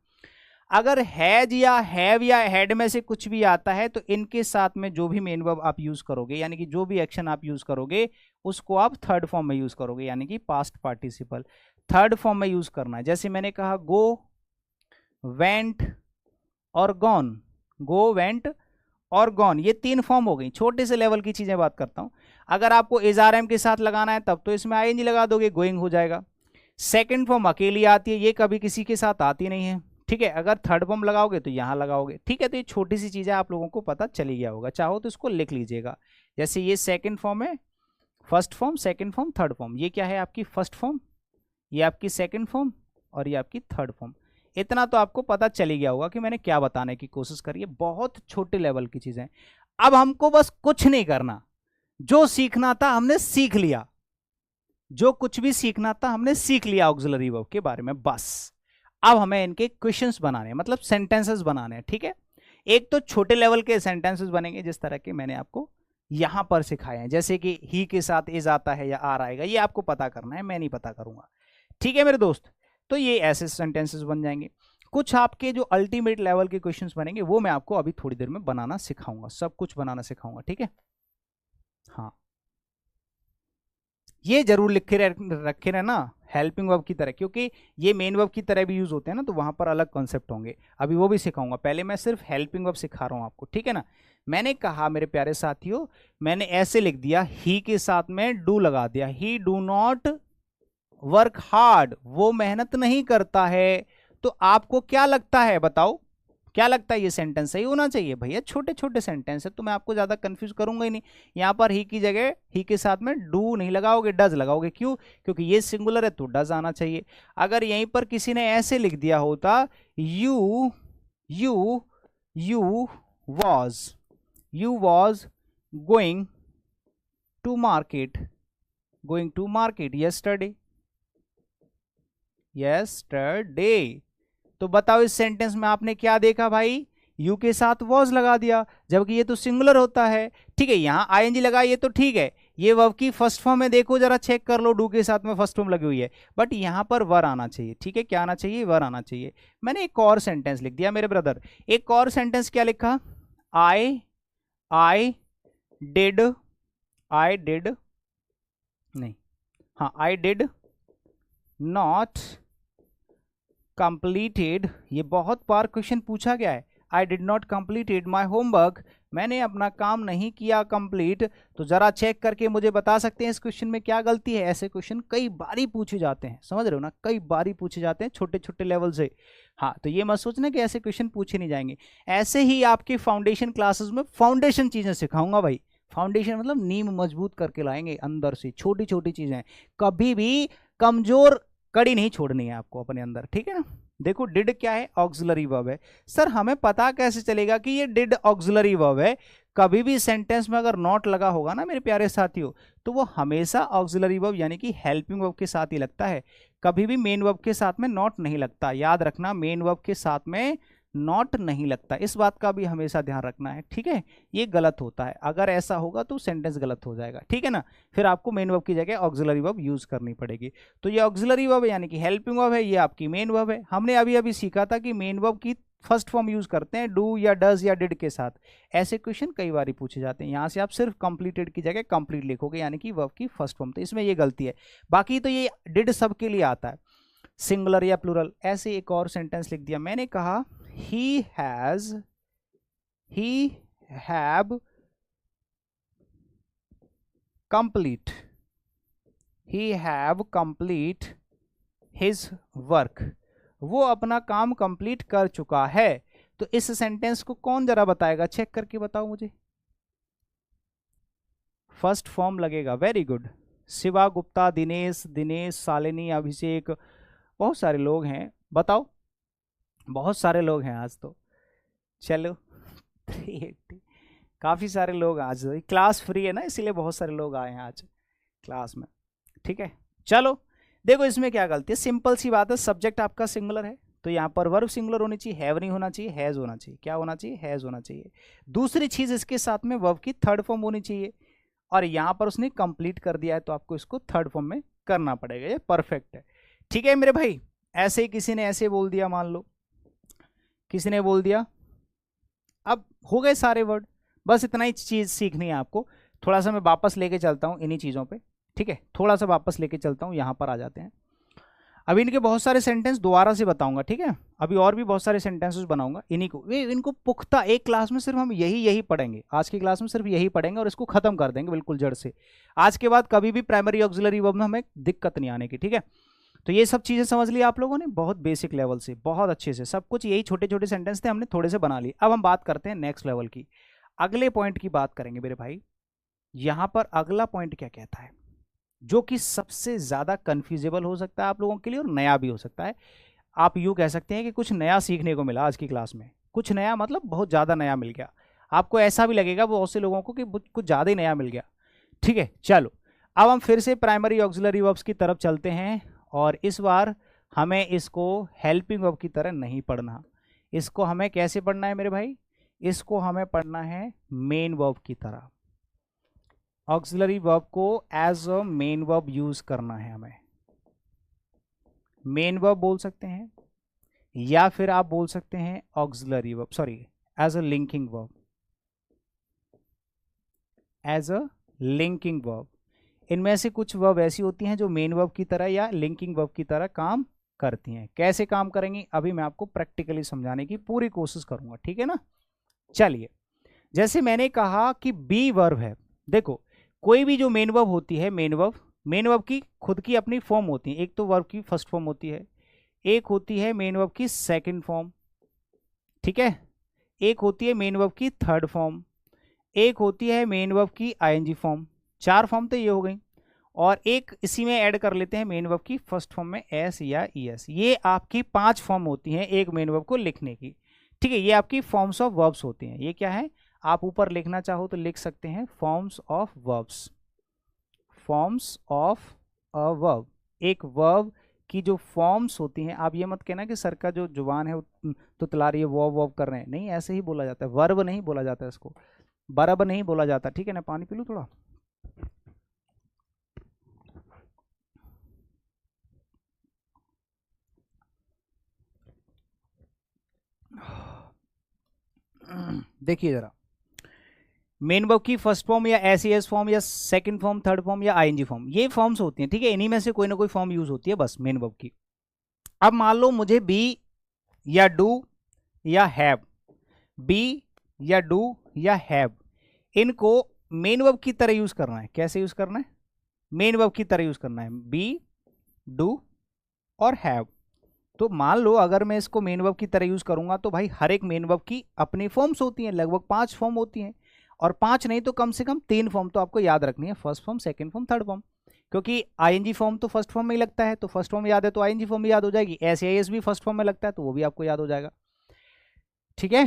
अगर हैज या हैव या हैड में से कुछ भी आता है तो इनके साथ में जो भी मेन वर्ब आप यूज करोगे, यानी कि जो भी एक्शन आप यूज करोगे उसको आप थर्ड फॉर्म में यूज करोगे, यानी कि पास्ट पार्टिसिपल थर्ड फॉर्म में यूज करना है। जैसे मैंने कहा गो, वेंट और गॉन, गो, वेंट और गॉन, ये तीन फॉर्म हो गई। छोटे से लेवल की चीजें बात करता हूं। अगर आपको इज आर एम के साथ लगाना है तब तो इसमें आईएनजी लगा दोगे, गोइंग हो जाएगा। सेकंड फॉर्म अकेली आती है, ये कभी किसी के साथ आती नहीं है, ठीक है। अगर थर्ड फॉर्म लगाओगे तो यहां लगाओगे, ठीक है। तो ये छोटी सी चीजें आप लोगों को पता चली गया होगा, चाहो तो इसको लिख लीजिएगा। जैसे ये सेकंड फॉर्म है, first form, second form, third form. ये क्या है? आपकी फर्स्ट फॉर्म, ये आपकी सेकंड फॉर्म और ये आपकी थर्ड फॉर्म। इतना तो आपको पता चली गया होगा कि मैंने क्या बताने की कोशिश करी है। बहुत छोटे लेवल की चीजें। अब हमको बस कुछ नहीं करना, जो सीखना था हमने सीख लिया, जो कुछ भी सीखना था हमने सीख लिया ऑक्सिलरी वर्ब के बारे में, बस अब हमें इनके क्वेश्चंस बनाने हैं, मतलब सेंटेंसेस बनाने हैं, ठीक है। एक तो छोटे लेवल के सेंटेंसेस बनेंगे जिस तरह के मैंने आपको यहां पर सिखाए हैं, जैसे कि ही के साथ इज आता है या आर आएगा, ये आपको पता करना है, मैं नहीं पता करूंगा, ठीक है मेरे दोस्त। तो ये ऐसे सेंटेंसेस बन जाएंगे। कुछ आपके जो अल्टीमेट लेवल के क्वेश्चंस बनेंगे वो मैं आपको अभी थोड़ी देर में बनाना सिखाऊंगा, सब कुछ बनाना सिखाऊंगा, ठीक है। हाँ, ये जरूर लिखे रखे रहना हेल्पिंग वर्ब की तरह, क्योंकि ये मेन वर्ब की तरह भी यूज होते हैं ना, तो वहां पर अलग कॉन्सेप्ट होंगे, अभी वो भी सिखाऊंगा। पहले मैं सिर्फ हेल्पिंग वर्ब सिखा रहा हूं आपको, ठीक है ना। मैंने कहा मेरे प्यारे साथियों, मैंने ऐसे लिख दिया, ही के साथ में डू लगा दिया, ही डू नॉट वर्क हार्ड, वो मेहनत नहीं करता है। तो आपको क्या लगता है, बताओ क्या लगता है, ये सेंटेंस सही होना चाहिए? भैया छोटे छोटे सेंटेंस है तो मैं आपको ज्यादा कंफ्यूज करूंगा ही नहीं। यहां पर ही की जगह ही के साथ में डू नहीं लगाओगे, डज लगाओगे। क्यों? क्योंकि ये सिंगुलर है तो डज आना चाहिए। अगर यहीं पर किसी ने ऐसे लिख दिया होता, you you you was going to market yesterday, तो बताओ इस सेंटेंस में आपने क्या देखा भाई? यू के साथ वॉज लगा दिया, जबकि ये तो सिंगुलर होता है, ठीक है। यहां आईएनजी लगा, ये तो ठीक है। ये वर्ब की फर्स्ट फॉर्म में देखो जरा, चेक कर लो, डू के साथ में फर्स्ट फॉर्म लगी हुई है, बट यहां पर वर आना चाहिए, ठीक है। क्या आना चाहिए? वर आना चाहिए। मैंने एक और सेंटेंस लिख दिया मेरे ब्रदर, एक और सेंटेंस क्या लिखा? आई डिड नहीं, हाँ, आई डिड नॉट कंप्लीटेड, ये बहुत बार क्वेश्चन पूछा गया है। I did not completed my homework, मैंने अपना काम नहीं किया कंप्लीट। तो जरा चेक करके मुझे बता सकते हैं इस क्वेश्चन में क्या गलती है? ऐसे क्वेश्चन कई बारी पूछे जाते हैं, समझ रहे हो ना, कई बारी पूछे जाते हैं छोटे छोटे लेवल से। हाँ, तो ये मत सोचना कि ऐसे क्वेश्चन पूछे नहीं जाएंगे। ऐसे ही आपके फाउंडेशन क्लासेस में फाउंडेशन चीजें सिखाऊंगा भाई। फाउंडेशन मतलब नींव मजबूत करके लाएंगे अंदर से, छोटी छोटी चीजें, कभी भी कमजोर कड़ी नहीं छोड़नी है आपको अपने अंदर, ठीक है ना। देखो डिड क्या है, ऑक्सिलरी वर्ब है। सर हमें पता कैसे चलेगा कि ये डिड ऑक्सिलरी वर्ब है? कभी भी सेंटेंस में अगर नॉट लगा होगा ना मेरे प्यारे साथियों, तो वो हमेशा ऑक्सिलरी वर्ब यानी कि हेल्पिंग वर्ब के साथ ही लगता है, कभी भी मेन वर्ब के साथ में नॉट नहीं लगता। याद रखना, मेन वर्ब के साथ में नॉट नहीं लगता, इस बात का भी हमेशा ध्यान रखना है, ठीक है। ये गलत होता है, अगर ऐसा होगा तो सेंटेंस गलत हो जाएगा, ठीक है ना। फिर आपको मेन वर्ब की जगह ऑक्सिलरी वर्ब यूज करनी पड़ेगी। तो ये ऑक्सिलरी वर्ब यानी कि हेल्पिंग वर्ब है, ये आपकी मेन वर्ब है। हमने अभी अभी सीखा था कि मेन वर्ब की फर्स्ट फॉर्म यूज करते हैं डू या डज या डिड के साथ। ऐसे क्वेश्चन कई बार पूछे जाते हैं, यहाँ से आप सिर्फ कंप्लीटेड की जगह कंप्लीट लिखोगे यानी कि वर्ब की फर्स्ट फॉर्म, तो इसमें ये गलती है। बाकी तो ये डिड सबके लिए आता है, सिंगुलर या प्लूरल। ऐसे एक और सेंटेंस लिख दिया, मैंने कहा he have complete his work, वो अपना काम कंप्लीट कर चुका है। तो इस सेंटेंस को कौन जरा बताएगा, चेक करके बताओ मुझे। फर्स्ट फॉर्म लगेगा, वेरी गुड। शिवा, गुप्ता, दिनेश, शालिनी, अभिषेक, बहुत सारे लोग हैं, बताओ। बहुत सारे लोग हैं आज तो, चलो 380, काफ़ी सारे लोग आज, क्लास फ्री है ना इसीलिए बहुत सारे लोग आए हैं आज क्लास में, ठीक है। चलो देखो इसमें क्या गलती है, सिंपल सी बात है, सब्जेक्ट आपका सिंगुलर है तो यहाँ पर वर्ब सिंगुलर होनी चाहिए, हैव नहीं होना चाहिए, हैज़ होना चाहिए। क्या होना चाहिए, हैज़ होना चाहिए। दूसरी चीज़, इसके साथ में वर्ब की थर्ड फॉर्म होनी चाहिए, और यहाँ पर उसने कंप्लीट कर दिया है तो आपको इसको थर्ड फॉर्म में करना पड़ेगा, ये परफेक्ट है, ठीक है मेरे भाई। ऐसे ही किसी ने ऐसे बोल दिया, मान लो किसी ने बोल दिया, अब हो गए सारे वर्ड, बस इतना ही चीज़ सीखनी है आपको। थोड़ा सा मैं वापस लेके चलता हूँ इन्हीं चीज़ों पे, ठीक है, थोड़ा सा वापस लेके चलता हूँ, यहाँ पर आ जाते हैं। अभी इनके बहुत सारे सेंटेंस दोबारा से बताऊंगा, ठीक है। अभी और भी बहुत सारे सेंटेंसेस बनाऊंगा, इन्हीं को इनको पुख्ता एक क्लास में सिर्फ हम यही पढ़ेंगे, आज की क्लास में सिर्फ यही पढ़ेंगे और इसको खत्म कर देंगे बिल्कुल जड़ से। आज के बाद कभी भी प्राइमरी ऑक्सिलरी वर्ब में हमें दिक्कत नहीं आने की, ठीक है। तो ये सब चीज़ें समझ ली आप लोगों ने, बहुत बेसिक लेवल से, बहुत अच्छे से, सब कुछ यही छोटे छोटे सेंटेंस थे, हमने थोड़े से बना लिए। अब हम बात करते हैं नेक्स्ट लेवल की, अगले पॉइंट की बात करेंगे मेरे भाई। यहाँ पर अगला पॉइंट क्या कहता है, जो कि सबसे ज़्यादा कन्फ्यूजेबल हो सकता है आप लोगों के लिए और नया भी हो सकता है। आप यूँ कह सकते हैं कि कुछ नया सीखने को मिला आज की क्लास में, कुछ नया मतलब बहुत ज़्यादा नया मिल गया। आपको ऐसा भी लगेगा बहुत से लोगों को कि कुछ ज़्यादा ही नया मिल गया, ठीक है। चलो अब हम फिर से प्राइमरी ऑक्सिलरी वर्ब्स की तरफ चलते हैं, और इस बार हमें इसको हेल्पिंग वर्ब की तरह नहीं पढ़ना, इसको हमें कैसे पढ़ना है मेरे भाई, इसको हमें पढ़ना है मेन वर्ब की तरह। ऑक्सिलरी वर्ब को as a main verb use करना है हमें। मेन वर्ब बोल सकते हैं या फिर आप बोल सकते हैं auxiliary verb, sorry as a linking verb, as a linking verb. इनमें से कुछ वर्ब ऐसी होती हैं जो मेन वर्ब की तरह या लिंकिंग वर्ब की तरह काम करती हैं। कैसे काम करेंगी अभी मैं आपको प्रैक्टिकली समझाने की पूरी कोशिश करूंगा, ठीक है ना। चलिए, जैसे मैंने कहा कि बी वर्ब है, देखो कोई भी जो मेन वर्ब होती है, मेन वर्ब की खुद की अपनी फॉर्म होती है। एक तो वर्ब की फर्स्ट फॉर्म होती है, एक होती है मेन वर्ब की सेकंड फॉर्म, ठीक है, एक होती है मेन वर्ब की थर्ड फॉर्म, एक होती है मेन वर्ब की आईएनजी फॉर्म। 4 फॉर्म तो ये हो गई, और एक इसी में ऐड कर लेते हैं मेन वर्ब की फर्स्ट फॉर्म में एस या ईएस। ये आपकी 5 फॉर्म होती हैं एक मेन वर्ब को लिखने की, ठीक है। ये आपकी फॉर्म्स ऑफ वर्ब्स होती हैं। ये क्या है, आप ऊपर लिखना चाहो तो लिख सकते हैं forms of verbs, forms of a verb. एक वर्ब की जो फॉर्म्स होती हैं, आप ये मत कहना कि सर का जो जुबान है वो तुतला रही है, वर्ब कर रहे हैं, नहीं, ऐसे ही बोला जाता है, वर्ब नहीं बोला जाता, इसको बरब नहीं बोला जाता, ठीक है ना। पानी पी लूं थोड़ा। देखिए जरा, मेन वर्ब की फर्स्ट फॉर्म या एस फॉर्म या सेकंड फॉर्म, थर्ड फॉर्म या आईएनजी फॉर्म, ये फॉर्म्स होती हैं, ठीक है। इन्हीं में से कोई ना कोई फॉर्म यूज होती है बस मेन वर्ब की। अब मान लो मुझे बी या डू या हैव, बी या डू या हैव, इनको मेन वर्ब की तरह यूज करना है। कैसे यूज करना है, मेन वर्ब की तरह यूज करना है, बी, डू और हैव। तो मान लो अगर मैं इसको मेन वर्ब की तरह यूज करूंगा तो भाई हर एक मेन वर्ब की अपनी फॉर्म्स होती हैं, लगभग 5 फॉर्म होती हैं, और 5 नहीं तो कम से कम 3 फॉर्म तो आपको याद रखनी है, first form, second form, third form. क्योंकि आईएनजी फॉर्म तो फर्स्ट फॉर्म में ही लगता है, तो फर्स्ट फॉर्म याद है तो आईएनजी फॉर्म भी याद हो जाएगी। एसएआईएस भी फर्स्ट फॉर्म में लगता है तो वो भी आपको याद हो जाएगा। ठीक है,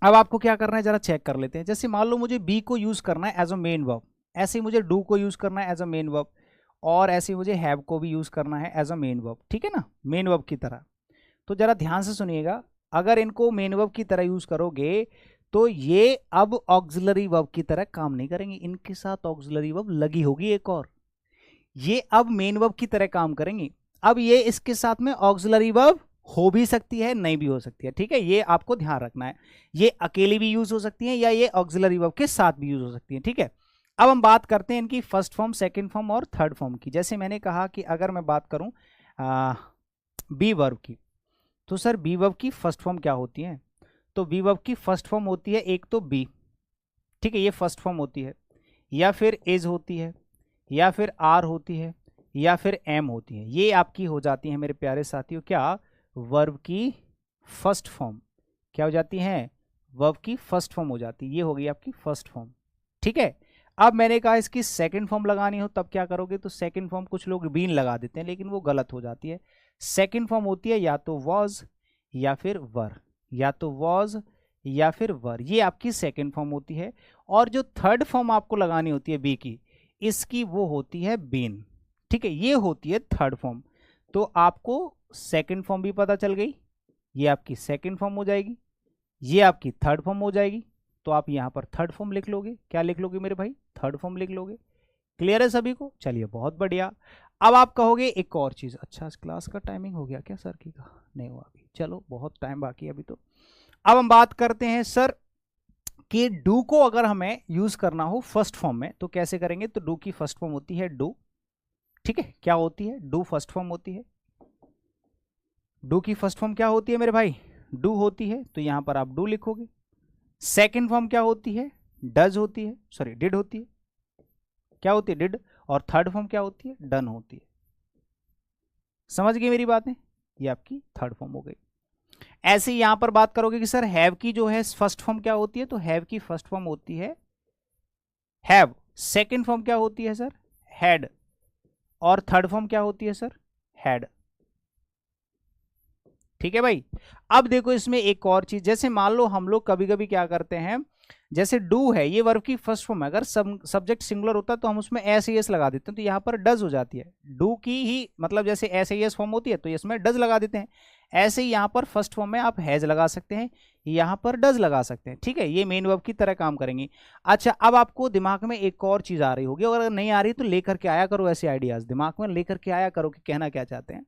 अब आपको क्या करना है जरा चेक कर लेते हैं। जैसे मान लो मुझे बी को यूज करना है एज अ मेन वर्ब, ऐसे ही मुझे डू को यूज करना है एज अ मेन वर्ब, और ऐसे ही मुझे हैव को भी यूज करना है एज अ मेन वर्ब। ठीक है ना, मेन वर्ब की तरह। तो जरा ध्यान से सुनिएगा, अगर इनको मेन वर्ब की तरह यूज करोगे तो ये अब ऑक्सिलरी वर्ब की तरह काम नहीं करेंगे, इनके साथ ऑक्सिलरी वर्ब लगी होगी एक और, ये अब मेन वर्ब की तरह काम करेंगी। अब ये इसके साथ में ऑक्सिलरी वर्ब हो भी सकती है, नहीं भी हो सकती है। ठीक है, ये आपको ध्यान रखना है, ये अकेली भी यूज हो सकती है या ये ऑक्सिलरी वर्ब के साथ भी यूज हो सकती है। ठीक है, अब हम बात करते हैं इनकी फर्स्ट फॉर्म, सेकंड फॉर्म और थर्ड फॉर्म की। जैसे मैंने कहा कि अगर मैं बात करूं बी वर्ब की, तो सर बी वर्ब की फर्स्ट फॉर्म क्या होती है? तो बी वर्ब की फर्स्ट फॉर्म होती है एक तो बी, ठीक है, ये फर्स्ट फॉर्म होती है, या फिर इज होती है, या फिर आर होती है, या फिर एम होती है। ये आपकी हो जाती है मेरे प्यारे साथियों क्या, वर्ब की फर्स्ट फॉर्म। क्या हो जाती हैं? वर्ब की फर्स्ट फॉर्म हो जाती है, ये हो गई आपकी फर्स्ट फॉर्म। ठीक है, अब मैंने कहा इसकी सेकंड फॉर्म लगानी हो तब क्या करोगे? तो सेकंड फॉर्म कुछ लोग बीन लगा देते हैं लेकिन वो गलत हो जाती है। सेकंड फॉर्म होती है या तो वॉज या फिर वर, या तो वॉज या फिर वर, ये आपकी सेकंड फॉर्म होती है। और जो थर्ड फॉर्म आपको लगानी होती है बी की, इसकी वो होती है बीन। ठीक है, ये होती है थर्ड फॉर्म। तो आपको सेकंड फॉर्म भी पता चल गई, ये आपकी सेकंड फॉर्म हो जाएगी, ये आपकी थर्ड फॉर्म हो जाएगी। तो आप यहां पर थर्ड फॉर्म लिख लोगे। क्या लिख लोगे मेरे भाई? थर्ड फॉर्म लिख लोगे। क्लियर है सभी को? चलिए बहुत बढ़िया। अब आप कहोगे एक और चीज, अच्छा क्लास का टाइमिंग हो गया क्या सर की का? नहीं हुआ अभी, चलो बहुत टाइम बाकी है अभी तो। अब हम बात करते हैं सर कि डू को अगर हमें यूज करना हो फर्स्ट फॉर्म में तो कैसे करेंगे? तो डू की फर्स्ट फॉर्म होती है डू। ठीक है, क्या होती है? डू फर्स्ट फॉर्म होती है। डू की फर्स्ट फॉर्म क्या होती है मेरे भाई? डू होती है, तो यहां पर आप डू लिखोगे। सेकंड फॉर्म क्या होती है? डज होती है, सॉरी डिड होती है। क्या होती है? डिड। और थर्ड फॉर्म क्या होती है? डन होती है। समझ गए मेरी बातें? ये आपकी थर्ड फॉर्म हो गई। ऐसे ही यहां पर बात करोगे कि सर हैव की जो है फर्स्ट फॉर्म क्या होती है? तो हैव की फर्स्ट फॉर्म होती है हैव। सेकंड फॉर्म क्या होती है सर? हैड। और थर्ड फॉर्म क्या होती है सर? हैड। ठीक है भाई। अब देखो इसमें एक और चीज, जैसे मान लो हम लोग कभी कभी क्या करते हैं, जैसे डू है ये वर्ब की फर्स्ट फॉर्म है, अगर सब्जेक्ट सिंगुलर होता है तो हम उसमें एस एस लगा देते हैं, तो यहाँ पर डज हो जाती है। डू की ही मतलब जैसे एस एस फॉर्म होती है तो इसमें डज लगा देते हैं। ऐसे ही यहाँ पर फर्स्ट फॉर्म में आप हैज लगा सकते हैं, यहाँ पर डज लगा सकते हैं। ठीक है, ये मेन वर्ब की तरह काम करेंगे। अच्छा, अब आपको दिमाग में एक और चीज आ रही होगी, अगर नहीं आ रही तो लेकर के आया करो, ऐसे आइडियाज दिमाग में लेकर के आया करो कि कहना क्या चाहते हैं।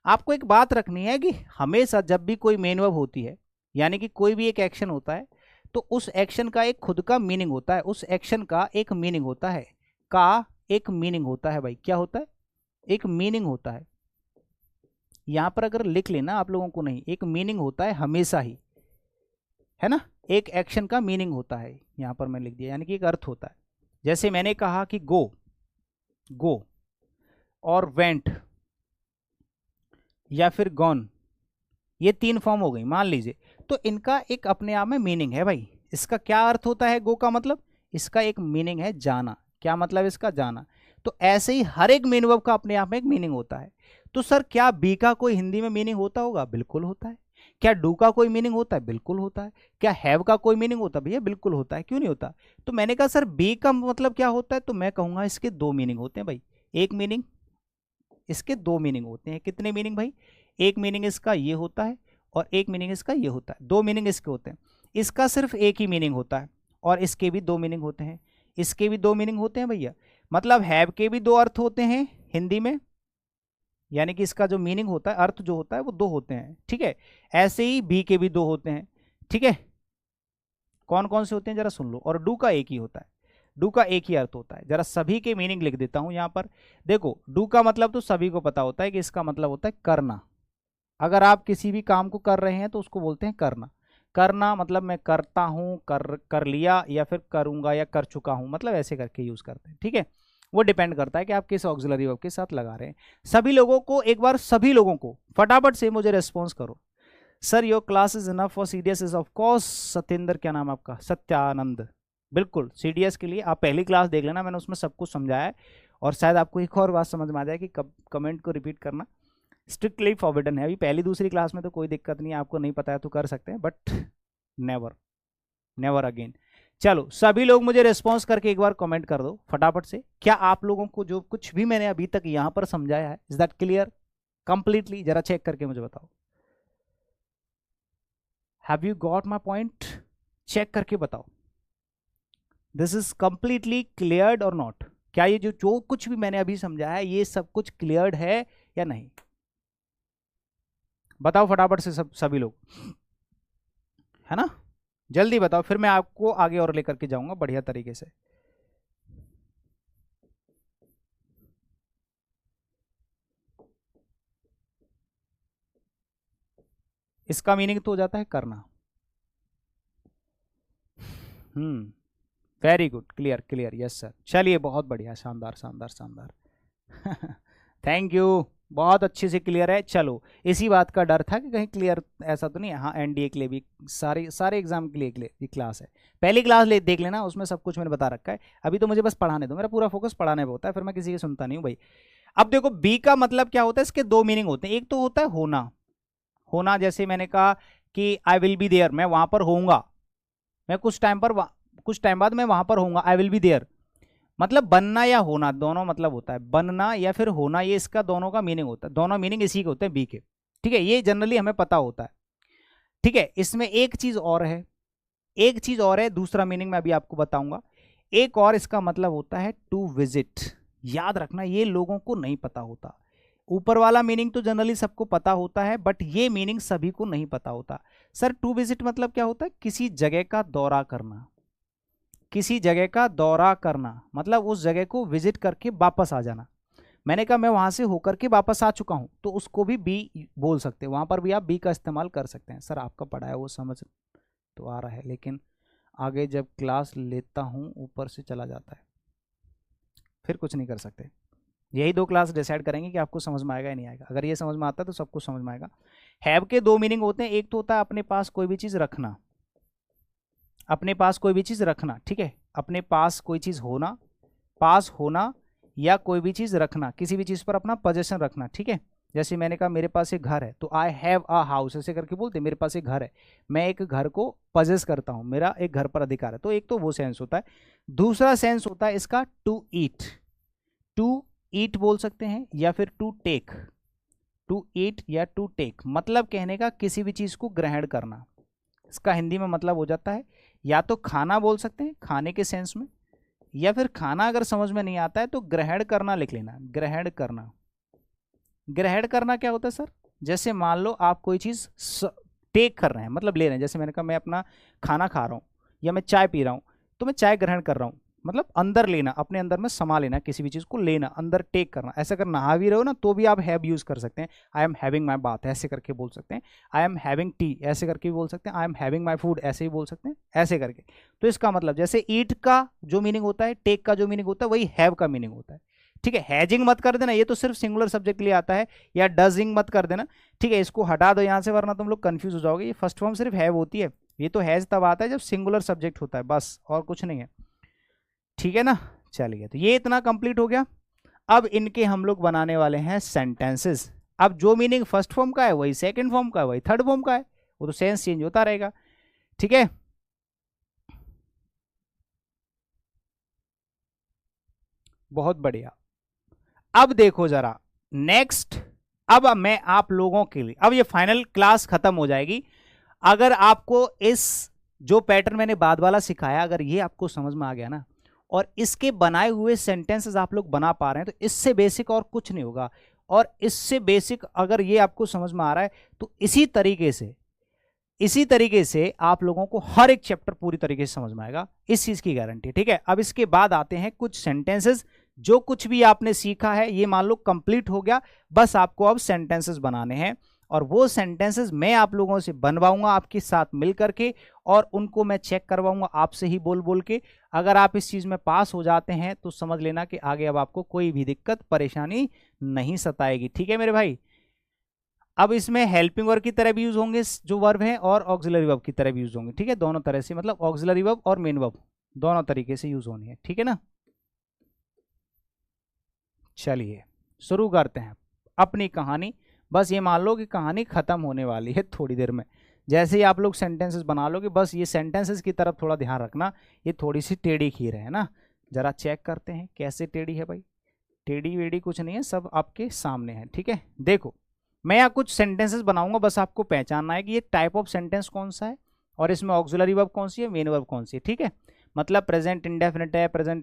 आपको एक बात रखनी है कि हमेशा जब भी कोई मेन वर्ब होती है, यानी कि कोई भी एक एक्शन होता है, तो उस एक्शन का एक खुद का मीनिंग होता है, उस एक्शन का एक मीनिंग होता है, का एक मीनिंग होता है भाई। क्या होता है? एक मीनिंग होता है। यहां पर अगर लिख लेना आप लोगों को, नहीं, एक मीनिंग होता है हमेशा ही, है ना। एक एक्शन का मीनिंग होता है, यहां पर मैं लिख दिया, यानी कि एक अर्थ होता है। जैसे मैंने कहा कि गो, गो, और वेंट, या फिर गॉन, ये तीन फॉर्म हो गई मान लीजिए, तो इनका एक अपने आप में मीनिंग है भाई। इसका क्या अर्थ होता है गो का? मतलब इसका एक मीनिंग है जाना। क्या मतलब इसका? जाना। तो ऐसे ही हर एक मेन वर्ब का अपने आप में एक मीनिंग होता है। तो सर क्या बी का कोई हिंदी में मीनिंग होता होगा? बिल्कुल होता है। क्या डू का कोई मीनिंग होता है? बिल्कुल होता है। क्या हैव का कोई मीनिंग होता है? भैया बिल्कुल होता है, क्यों नहीं होता? तो मैंने कहा सर बी का मतलब क्या होता है, तो मैं कहूंगा इसके दो मीनिंग होते हैं भाई। एक मीनिंग, इसके दो मीनिंग होते हैं। कितने मीनिंग भाई? एक मीनिंग इसका ये होता है और एक मीनिंग इसका ये होता है। दो मीनिंग इसके होते हैं। इसका सिर्फ एक ही मीनिंग होता है और इसके भी दो मीनिंग होते हैं, इसके भी दो मीनिंग होते हैं भैया। मतलब हैव के भी दो अर्थ होते हैं हिंदी में, यानी कि इसका जो मीनिंग होता है, अर्थ जो होता है वो दो होते हैं। ठीक है, ऐसे ही बी के भी दो होते हैं। ठीक है, कौन कौन से होते हैं जरा सुन लो। और डू का एक ही होता है, डू का एक ही अर्थ होता है। जरा सभी के मीनिंग लिख देता हूं यहां पर। देखो डू का मतलब तो सभी को पता होता है कि इसका मतलब होता है करना। अगर आप किसी भी काम को कर रहे हैं तो उसको बोलते हैं करना। करना मतलब मैं करता हूं, कर लिया, या फिर करूंगा या कर चुका हूं, मतलब ऐसे करके यूज करते हैं। ठीक है, वो डिपेंड करता है कि आप किस ऑक्सिलरी वर्ब के साथ लगा रहे हैं। सभी लोगों को एक बार, सभी लोगों को फटाफट से मुझे रेस्पॉन्स करो। Sir your class is enough for CDS is of course. Satyendra, क्या नाम है आपका? सत्यानंद। बिल्कुल सीडीएस के लिए आप पहली क्लास देख लेना, मैंने उसमें सब कुछ समझाया है। और शायद आपको एक और बात समझ में आ जाए कि कमेंट को रिपीट करना स्ट्रिक्टली फॉरबिडन है। अभी पहली दूसरी क्लास में तो कोई दिक्कत नहीं है, आपको नहीं पता है तो कर सकते हैं, बट नेवर नेवर अगेन। चलो सभी लोग मुझे रिस्पॉन्स करके एक बार कमेंट कर दो फटाफट से, क्या आप लोगों को जो कुछ भी मैंने अभी तक यहां पर समझाया है, इज दैट क्लियर कंप्लीटली? जरा चेक करके मुझे बताओ, have you got my point? Check करके बताओ, दिस इज कंप्लीटली क्लियर्ड और नॉट? क्या ये जो कुछ भी मैंने अभी समझाया है ये सब कुछ क्लियर्ड है या नहीं? बताओ फटाफट से सभी लोग, है ना? जल्दी बताओ, फिर मैं आपको आगे और लेकर के जाऊंगा बढ़िया तरीके से। इसका मीनिंग तो हो जाता है करना। Very good, clear clear, yes sir. चलिए बहुत बढ़िया, शानदार शानदार शानदार थैंक यू, बहुत अच्छे से क्लियर है। चलो इसी बात का डर था कि कहीं क्लियर ऐसा तो नहीं है। हाँ एनडीए के लिए भी सारे एग्जाम के लिए ये क्लास है। पहली क्लास देख लेना, उसमें सब कुछ मैंने बता रखा है। अभी तो मुझे बस पढ़ाने दो, मेरा पूरा फोकस पढ़ाने पे होता है, फिर मैं किसी की सुनता नहीं हूँ भाई। अब देखो बी का मतलब क्या होता है, इसके दो मीनिंग होते हैं। एक तो होता है होना, होना जैसे मैंने कहा कि आई विल बी देयर, मैं वहां पर होऊंगा, मैं कुछ टाइम बाद मैं वहां पर होऊंगा, आई विल बी देयर। मतलब बनना या होना दोनों मतलब होता है, बनना या फिर होना, ये इसका दोनों का मीनिंग होता है, दोनों मीनिंग इसी के होते हैं बी के। ठीक है, ये जनरली हमें पता होता है। ठीक है, इसमें एक चीज और है, एक चीज और है, दूसरा मीनिंग मैं अभी आपको बताऊंगा। एक और इसका मतलब होता है टू विजिट। याद रखना, ये लोगों को नहीं पता होता। ऊपर वाला मीनिंग तो जनरली सबको पता होता है, बट ये मीनिंग सभी को नहीं पता होता। सर टू विजिट मतलब क्या होता है? किसी जगह का दौरा करना, किसी जगह का दौरा करना मतलब उस जगह को विजिट करके वापस आ जाना। मैंने कहा मैं वहां से होकर के वापस आ चुका हूं, तो उसको भी बी बोल सकते हैं, वहां पर भी आप बी का इस्तेमाल कर सकते हैं। सर आपका पढ़ा है वो समझ तो आ रहा है, लेकिन आगे जब क्लास लेता हूं ऊपर से चला जाता है, फिर कुछ नहीं कर सकते। यही दो क्लास डिसाइड करेंगे कि आपको समझ में आएगा या नहीं आएगा। अगर ये समझ में आता है तो सबको समझ में आएगा। हैव के दो मीनिंग होते हैं, एक तो होता है अपने पास कोई भी चीज रखना, अपने पास कोई भी चीज रखना, ठीक है, अपने पास कोई चीज होना, पास होना, या कोई भी चीज रखना, किसी भी चीज पर अपना पोजेशन रखना। ठीक है, जैसे मैंने कहा मेरे पास एक घर है, तो आई हैव अ हाउस ऐसे करके बोलते, मेरे पास एक घर है, मैं एक घर को पजेस करता हूं, मेरा एक घर पर अधिकार है। तो एक तो वो सेंस होता है। दूसरा सेंस होता है इसका टू ईट, टू ईट बोल सकते हैं या फिर टू टेक, टू ईट या टू टेक मतलब कहने का किसी भी चीज को ग्रहण करना। इसका हिंदी में मतलब हो जाता है या तो खाना बोल सकते हैं, खाने के सेंस में, या फिर खाना अगर समझ में नहीं आता है तो ग्रहण करना लिख लेना, ग्रहण करना। ग्रहण करना क्या होता है सर? जैसे मान लो आप कोई चीज टेक कर रहे हैं, मतलब ले रहे हैं, जैसे मैंने कहा मैं अपना खाना खा रहा हूँ या मैं चाय पी रहा हूँ, तो मैं चाय ग्रहण कर रहा हूँ, मतलब अंदर लेना, अपने अंदर में समा लेना, किसी भी चीज को लेना, अंदर टेक करना। ऐसा अगर नहा भी रहे हो ना तो भी आप हैव यूज कर सकते हैं। I am having my bath ऐसे करके बोल सकते हैं, आई एम हैविंग टी ऐसे करके भी बोल सकते हैं, I am having my food ऐसे ही बोल सकते हैं, ऐसे करके। तो इसका मतलब जैसे ईट का जो मीनिंग होता है, टेक का जो मीनिंग होता है, वही हैव का मीनिंग होता है। ठीक है, हैजिंग मत कर देना, ये तो सिर्फ सिंगुलर सब्जेक्ट के लिए आता है, या डजिंग मत कर देना। ठीक है, इसको हटा दो यहाँ से वरना तुम लोग कंफ्यूज हो जाओगे। ये फर्स्ट फॉर्म सिर्फ हैव होती है, ये तो हैज तब आता है जब सिंगुलर सब्जेक्ट होता है, बस और कुछ नहीं है। ठीक है ना, चलिए तो ये इतना कंप्लीट हो गया। अब इनके हम लोग बनाने वाले हैं सेंटेंसेस। अब जो मीनिंग फर्स्ट फॉर्म का है वही सेकंड फॉर्म का है, वही थर्ड फॉर्म का है, वो तो सेंस चेंज होता रहेगा। ठीक है, बहुत बढ़िया। अब देखो जरा नेक्स्ट, अब मैं आप लोगों के लिए, अब ये फाइनल क्लास खत्म हो जाएगी। अगर आपको इस जो पैटर्न मैंने बाद वाला सिखाया, अगर ये आपको समझ में आ गया ना, और इसके बनाए हुए सेंटेंसेस आप लोग बना पा रहे हैं, तो इससे बेसिक और कुछ नहीं होगा। और इससे बेसिक अगर ये आपको समझ में आ रहा है तो इसी तरीके से आप लोगों को हर एक चैप्टर पूरी तरीके से समझ में आएगा, इस चीज की गारंटी। ठीक है, अब इसके बाद आते हैं कुछ सेंटेंसेस। जो कुछ भी आपने सीखा है ये मान लो कंप्लीट हो गया, बस आपको अब सेंटेंसेस बनाने हैं, और वो सेंटेंसेस मैं आप लोगों से बनवाऊंगा आपके साथ मिल करके, और उनको मैं चेक करवाऊंगा आपसे ही बोल बोल के। अगर आप इस चीज में पास हो जाते हैं तो समझ लेना कि आगे अब आपको कोई भी दिक्कत परेशानी नहीं सताएगी। ठीक है मेरे भाई, अब इसमें हेल्पिंग वर्ब की तरह भी यूज होंगे जो वर्ब है, और ऑक्सिलरी वर्ब की तरह भी यूज होंगे। ठीक है, दोनों तरह से, मतलब ऑक्सिलरी वर्ब और मेन वर्ब दोनों तरीके से यूज होनी है। ठीक है ना, चलिए शुरू करते हैं अपनी कहानी। बस ये मान लो कि कहानी खत्म होने वाली है थोड़ी देर में। जैसे ही आप लोग सेंटेंसेस बना लोगे, बस ये सेंटेंसेस की तरफ थोड़ा ध्यान रखना, ये थोड़ी सी टेढ़ी खीर है ना। जरा चेक करते हैं कैसे टेढ़ी है भाई। टेढ़ी वेढ़ी कुछ नहीं है, सब आपके सामने है। ठीक है, देखो मैं यहाँ कुछ सेंटेंसेस बनाऊंगा, बस आपको पहचानना है कि ये टाइप ऑफ सेंटेंस कौन सा है और इसमें ऑक्सिलरी वर्ब कौन सी है, मेन वर्ब कौन सी है। ठीक है, मतलब प्रेजेंट इंडेफिनिट है, प्रेजेंट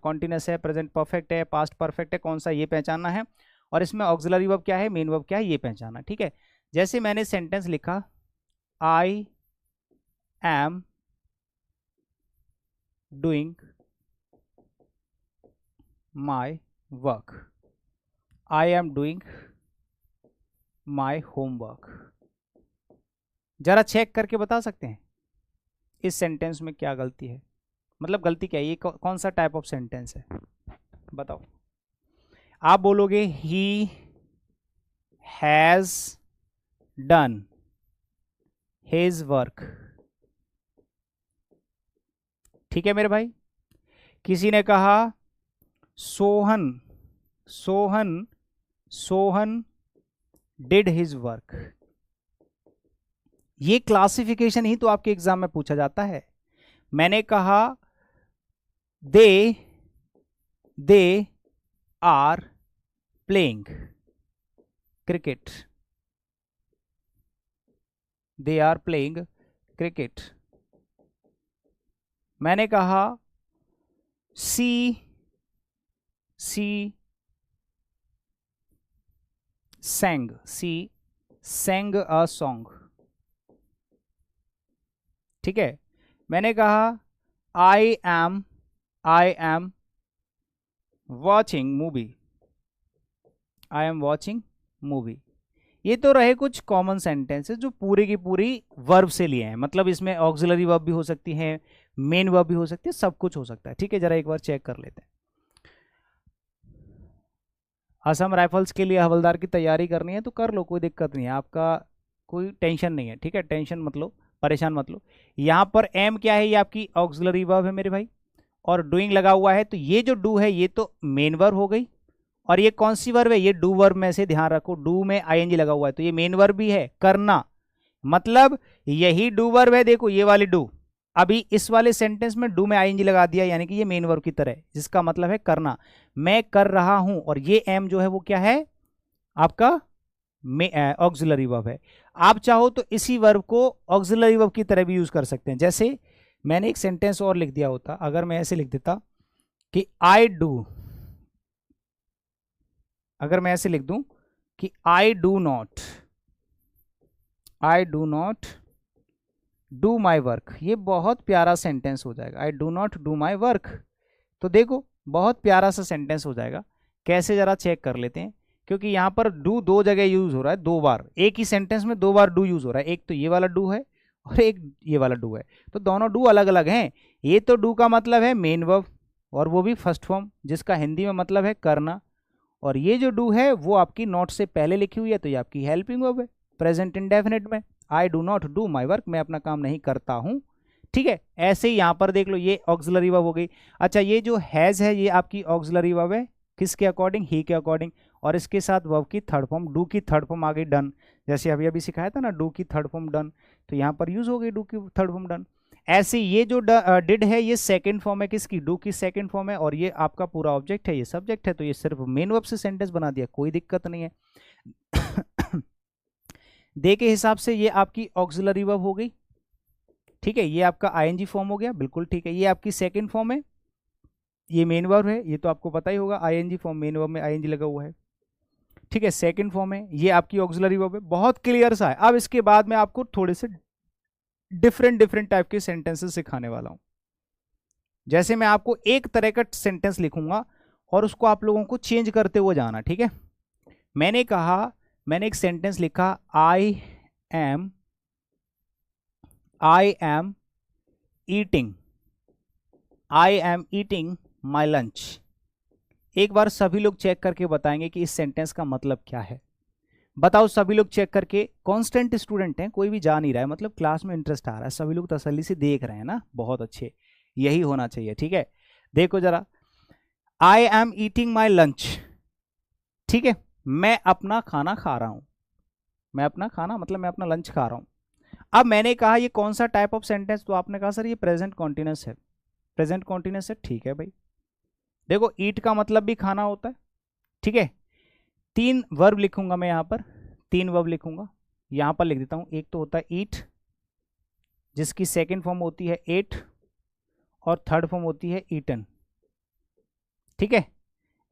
कॉन्टिन्यूअस है, प्रेजेंट परफेक्ट है, पास्ट परफेक्ट है, कौन सा ये पहचानना है, और इसमें ऑक्सिलरी वर्ब क्या है, मेन वर्ब क्या है, ये पहचानना। ठीक है, जैसे मैंने सेंटेंस लिखा I am doing my work, I am doing my homework. जरा चेक करके बता सकते हैं इस सेंटेंस में क्या गलती है, मतलब गलती क्या है, ये कौन सा टाइप ऑफ सेंटेंस है, बताओ। आप बोलोगे he has done his work. ठीक है मेरे भाई। किसी ने कहा Sohan Sohan Sohan did his work. ये क्लासिफिकेशन ही तो आपके एग्जाम में पूछा जाता है। मैंने कहा they are playing cricket, they are playing cricket. मैंने कहा सी sang a song। ठीक है, मैंने कहा आई एम वॉचिंग मूवी। ये तो रहे कुछ कॉमन सेंटेंसेस जो पूरी की पूरी वर्ब से लिए हैं, मतलब इसमें ऑक्सिलरी वर्ब भी हो सकती है, मेन वर्ब भी हो सकती है, सब कुछ हो सकता है। ठीक है, जरा एक बार चेक कर लेते हैं। असम राइफल्स के लिए हवलदार की तैयारी करनी है तो कर लो, कोई दिक्कत नहीं है, आपका कोई टेंशन नहीं है। ठीक है, टेंशन मत लो, परेशान मत लो। यहाँ पर एम क्या है, ये आपकी ऑक्सिलरी वर्ब है मेरे भाई, और डूइंग लगा हुआ है, तो ये जो डू है ये तो मेन वर्ब हो गई, और ये कौन सी वर्ब है, ये डू वर्ब में से ध्यान रखो, डू में आईएनजी लगा हुआ है तो ये मेन वर्ब भी है, करना, मतलब यही डू वर्ब है। देखो ये वाली डू, अभी इस वाले सेंटेंस में डू में आईएनजी लगा दिया, यानी कि ये मेन वर्ब की तरह है, जिसका मतलब है करना, मैं कर रहा हूं, और ये एम जो है वो क्या है, आपका ऑक्सिलरी वर्ब है। आप चाहो तो इसी वर्ब को ऑक्सिलरी वर्ब की तरह भी यूज कर सकते हैं। जैसे मैंने एक सेंटेंस और लिख दिया होता, अगर मैं ऐसे लिख देता कि आई डू, अगर मैं ऐसे लिख दूं कि I do not do my work, ये बहुत प्यारा सेंटेंस हो जाएगा, I do not do my work. तो देखो बहुत प्यारा सा सेंटेंस हो जाएगा। कैसे, जरा चेक कर लेते हैं, क्योंकि यहां पर डू दो जगह यूज हो रहा है, दो बार, एक ही सेंटेंस में दो बार डू यूज हो रहा है, एक तो ये वाला डू है और एक ये वाला डू है, तो दोनों डू अलग अलग हैं। ये तो डू का मतलब है मेन वर्ब, और वो भी फर्स्ट फॉर्म, जिसका हिंदी में मतलब है करना, और ये जो डू है वो आपकी नॉट से पहले लिखी हुई है, तो ये आपकी हेल्पिंग वर्ब है प्रेजेंट इंडेफिनिट में, I do not do my work, मैं अपना काम नहीं करता हूं। ठीक है, ऐसे ही यहां पर देख लो, ये ऑक्सिलरी वर्ब हो गई। अच्छा, ये जो हैज है ये आपकी ऑक्सिलरी वर्ब है, किसके अकॉर्डिंग, ही के अकॉर्डिंग, और इसके साथ वर्ब की थर्ड फॉर्म, डू की थर्ड फॉर्म आ गई डन, जैसे अभी अभी सिखाया था ना, डू की थर्ड फॉर्म डन, तो यहां पर यूज हो गई डू की थर्ड फॉर्म डन। ऐसे ये जो डिड है ये सेकंड फॉर्म है किसकी, डू की सेकंड फॉर्म है, और ये आपका पूरा ऑब्जेक्ट है, ये सब्जेक्ट है, तो ये सिर्फ मेन वर्ब से सेंटेंस बना दिया, कोई दिक्कत नहीं है। दे के हिसाब से ये आपकी ऑक्सिलरी वर्ब हो गई। ठीक है, ये आपका आईएनजी फॉर्म हो गया, बिल्कुल ठीक है। ये आपकी सेकंड फॉर्म है, ये मेन वर्ब है, ये तो आपको पता ही होगा, आईएनजी फॉर्म, मेन वर्ब में आईएनजी लगा हुआ है। ठीक है, सेकंड फॉर्म है, ये आपकी ऑक्सिलरी वर्ब है, बहुत क्लियर सा है। अब इसके बाद मैं आपको थोड़े से डिफरेंट टाइप के सेंटेंसेस सिखाने वाला हूं। जैसे मैं आपको एक तरह का सेंटेंस लिखूंगा और उसको आप लोगों को चेंज करते हुए जाना। ठीक है, मैंने एक सेंटेंस लिखा, I am eating my lunch. एक बार सभी लोग चेक करके बताएंगे कि इस सेंटेंस का मतलब क्या है। बताओ सभी लोग चेक करके, कांस्टेंट स्टूडेंट हैं, कोई भी जा नहीं रहा है, मतलब क्लास में इंटरेस्ट आ रहा है, सभी लोग तसल्ली से देख रहे हैं ना, बहुत अच्छे, यही होना चाहिए। ठीक है, देखो जरा, I am eating my lunch, ठीक है, मैं अपना खाना खा रहा हूं, मैं अपना खाना मतलब मैं अपना लंच खा रहा हूं। अब मैंने कहा ये कौन सा टाइप ऑफ सेंटेंस, तो आपने कहा सर ये प्रेजेंट कॉन्टिन्यूअस है। प्रेजेंट कॉन्टिन्यूअस है, ठीक है भाई। देखो ईट का मतलब भी खाना होता है, ठीक है। 3 वर्ब लिखूंगा मैं यहाँ पर, 3 वर्ब लिखूंगा, यहाँ पर लिख देता हूँ। एक तो होता है ईट, जिसकी सेकेंड फॉर्म होती है एट, और थर्ड फॉर्म होती है ईटन, ठीक है।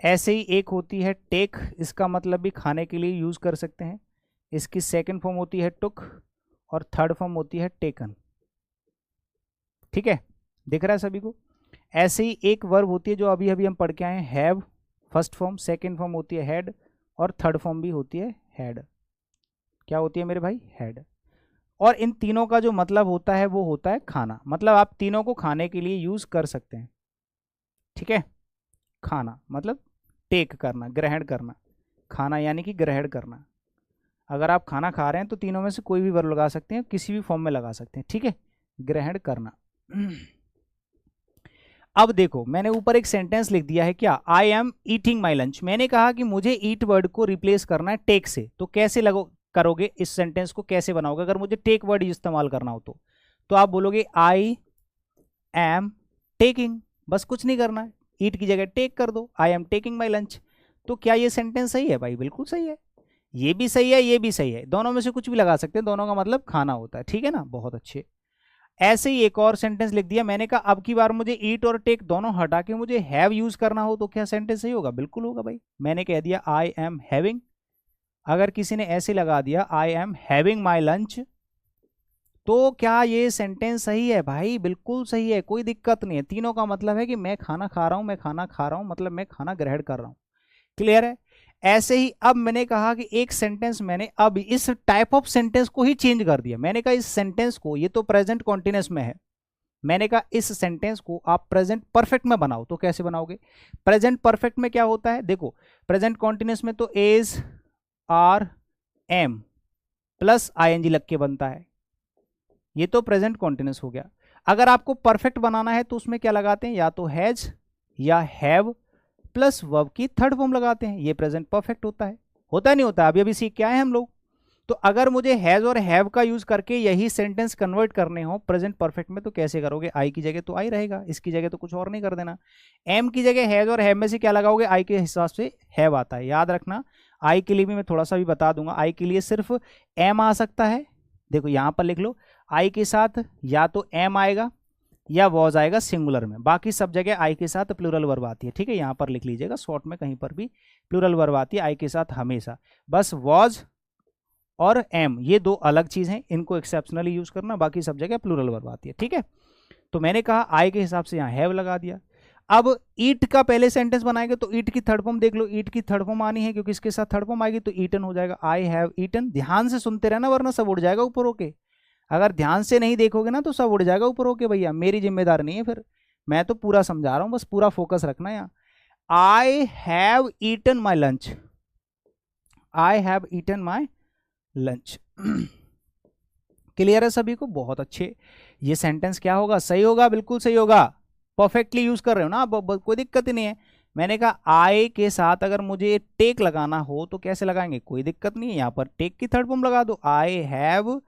ऐसे ही एक होती है टेक, इसका मतलब भी खाने के लिए यूज कर सकते हैं, इसकी सेकेंड फॉर्म होती है टुक, और थर्ड फॉर्म होती है टेकन, ठीक है, दिख रहा है सभी को। ऐसे ही एक वर्ब होती है जो अभी अभी हम पढ़ के आए हैं, have, first form, second form होती है हैड, और थर्ड फॉर्म भी होती है हैड। क्या होती है मेरे भाई? हैड। और इन तीनों का जो मतलब होता है वो होता है खाना, मतलब आप तीनों को खाने के लिए यूज कर सकते हैं, ठीक है। खाना मतलब टेक करना, ग्रहण करना, खाना यानी कि ग्रहण करना। अगर आप खाना खा रहे हैं तो तीनों में से कोई भी वर्ब लगा सकते हैं, किसी भी फॉर्म में लगा सकते हैं, ठीक है, ग्रहण करना। अब देखो मैंने ऊपर एक सेंटेंस लिख दिया है, क्या? I am eating my lunch. मैंने कहा कि मुझे ईट वर्ड को रिप्लेस करना है टेक से, तो कैसे करोगे इस सेंटेंस को, कैसे बनाओगे अगर मुझे टेक वर्ड इस्तेमाल करना हो तो आप बोलोगे आई एम टेकिंग, बस कुछ नहीं करना है, ईट की जगह टेक कर दो, I am taking my lunch. तो क्या ये सेंटेंस सही है भाई? बिल्कुल सही है, ये भी सही है, ये भी सही है, दोनों में से कुछ भी लगा सकते हैं, दोनों का मतलब खाना होता है, ठीक है ना, बहुत अच्छे। ऐसे ही एक और सेंटेंस लिख दिया मैंने, कहा अब की बार मुझे ईट और टेक दोनों हटा के मुझे हैव यूज करना हो, तो क्या सेंटेंस सही होगा? बिल्कुल होगा भाई। मैंने कह दिया आई एम हैविंग, अगर किसी ने ऐसे लगा दिया I am having my lunch, तो क्या ये सेंटेंस सही है भाई? बिल्कुल सही है, कोई दिक्कत नहीं है, तीनों का मतलब है कि मैं खाना खा रहा हूं, मैं खाना खा रहा हूं मतलब मैं खाना ग्रहण कर रहा हूं, क्लियर है। ऐसे ही अब मैंने कहा कि एक सेंटेंस मैंने अब इस टाइप ऑफ सेंटेंस को ही चेंज कर दिया। मैंने कहा इस सेंटेंस को, ये तो प्रेजेंट कॉन्टिन्यूअस में है, मैंने कहा इस सेंटेंस को आप प्रेजेंट परफेक्ट में बनाओ। तो कैसे बनाओगे? प्रेजेंट परफेक्ट में क्या होता है, देखो प्रेजेंट कॉन्टिन्यूअस में तो is are am plus ING लग के बनता है, ये तो प्रेजेंट कॉन्टिन्यूअस हो गया। अगर आपको परफेक्ट बनाना है तो उसमें क्या लगाते हैं, या तो हैज या हैव प्लस वर्ब की थर्ड फॉर्म लगाते हैं, ये प्रेजेंट परफेक्ट होता है नहीं होता? अभी अभी सीख के आए हैं हम लोग। तो अगर मुझे हैज और हैव का यूज करके यही सेंटेंस कन्वर्ट करने हो प्रेजेंट परफेक्ट में, तो कैसे करोगे? आई की जगह तो आई रहेगा, इसकी जगह तो कुछ और नहीं कर देना। एम की जगह हैज और हैव में से क्या लगाओगे? आई के हिसाब से हैव आता है, याद रखना। आई के लिए भी मैं थोड़ा सा भी बता दूंगा, आई के लिए सिर्फ एम आ सकता है, देखो यहां पर लिख लो, आई के साथ या तो एम आएगा या वॉज आएगा सिंगुलर में, बाकी सब जगह आई के साथ प्लूरल वर्ब आती है, ठीक है। यहां पर लिख लीजिएगा शॉर्ट में, कहीं पर भी प्लूरल वर्ब आती है आई के साथ हमेशा। बस वॉज और एम ये दो अलग चीज हैं, इनको एक्सेप्शनली यूज करना, बाकी सब जगह प्लूरल वर्ब आती है, ठीक है। तो मैंने कहा आई के हिसाब से यहाँ हैव लगा दिया। अब ईट का पहले सेंटेंस बनाएंगे तो ईट की थर्ड फॉर्म देख लो, ईट की थर्ड फॉर्म आनी है क्योंकि इसके साथ थर्ड फॉर्म आएगी, तो ईटन हो जाएगा, आई हैव ईटन। ध्यान से सुनते रहना वरना सब उड़ जाएगा ऊपर होके, अगर ध्यान से नहीं देखोगे ना तो सब उड़ जाएगा ऊपर होके भैया, मेरी जिम्मेदारी नहीं है फिर, मैं तो पूरा समझा रहा हूं, बस पूरा फोकस रखना यहाँ। I have eaten my lunch, I have eaten my lunch. Clear है सभी को? बहुत अच्छे। ये सेंटेंस क्या होगा? सही होगा, बिल्कुल सही होगा, परफेक्टली यूज कर रहे हो ना आप, कोई दिक्कत ही नहीं है। मैंने कहा आई के साथ अगर मुझे टेक लगाना हो तो कैसे लगाएंगे? कोई दिक्कत नहीं है, यहां पर टेक की थर्ड फॉर्म लगा दो, आई हैव,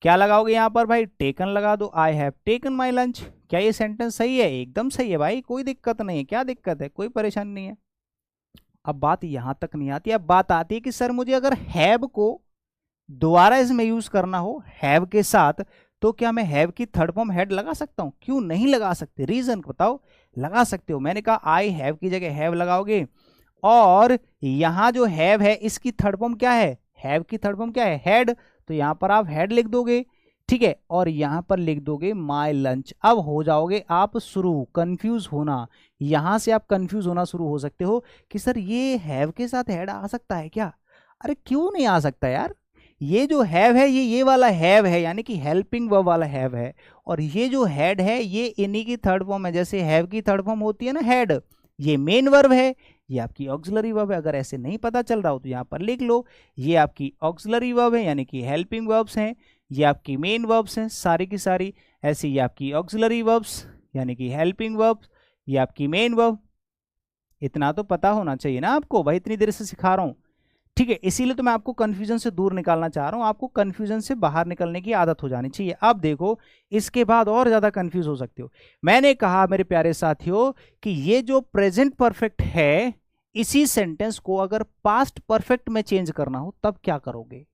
क्या लगाओगे यहां पर भाई? टेकन लगा दो, I have taken my lunch. क्या ये सेंटेंस सही है? एकदम सही है भाई, कोई दिक्कत नहीं है। क्या दिक्कत है? कोई परेशानी नहीं है। अब बात यहां तक नहीं आती, अब बात आती है कि सर मुझे अगर हैव को दोबारा इसमें यूज करना हो हैव के साथ, तो क्या मैं हैव की थर्ड फॉर्म हैड लगा सकता हूं? क्यों नहीं लगा सकते? रीजन बताओ। लगा सकते हो। मैंने कहा आई हैव की जगह हैव लगाओगे, और यहां जो हैव है इसकी थर्ड फॉर्म क्या है? हैव की थर्ड फॉर्म क्या है? हैड, तो यहां पर आप हैड लिख दोगे, ठीक है, और यहां पर लिख दोगे माई लंच। अब हो जाओगे आप शुरू कंफ्यूज होना, यहां से आप कंफ्यूज होना शुरू हो सकते हो कि सर ये हैव के साथ हैड आ सकता है क्या? अरे क्यों नहीं आ सकता यार, ये जो हैव है ये वाला हैव है, यानी कि हेल्पिंग वर्ब वाला हैव है, और ये जो हैड है ये इन्हीं की थर्ड फॉर्म है, जैसे हैव की थर्ड फॉर्म होती है ना हैड, ये मेन वर्ब है, ये आपकी ऑक्सिलरी वर्ब है। अगर ऐसे नहीं पता चल रहा हो तो यहाँ पर लिख लो, ये आपकी ऑक्सिलरी वर्ब है यानी कि हेल्पिंग वर्ब्स हैं, ये आपकी मेन वर्ब्स हैं सारी की सारी, ऐसे ये आपकी ऑक्सिलरी वर्ब्स यानी कि हेल्पिंग वर्ब्स, ये आपकी मेन वर्ब, इतना तो पता होना चाहिए ना आपको भाई, इतनी देर से सिखा रहा हूं। ठीक है, इसीलिए तो मैं आपको कंफ्यूजन से दूर निकालना चाह रहा हूं, आपको कंफ्यूजन से बाहर निकलने की आदत हो जानी चाहिए। अब देखो, इसके बाद और ज्यादा कंफ्यूज हो सकते हो। मैंने कहा मेरे प्यारे साथियों कि ये जो प्रेजेंट परफेक्ट है, इसी सेंटेंस को अगर पास्ट परफेक्ट में चेंज करना हो तब क्या करोगे?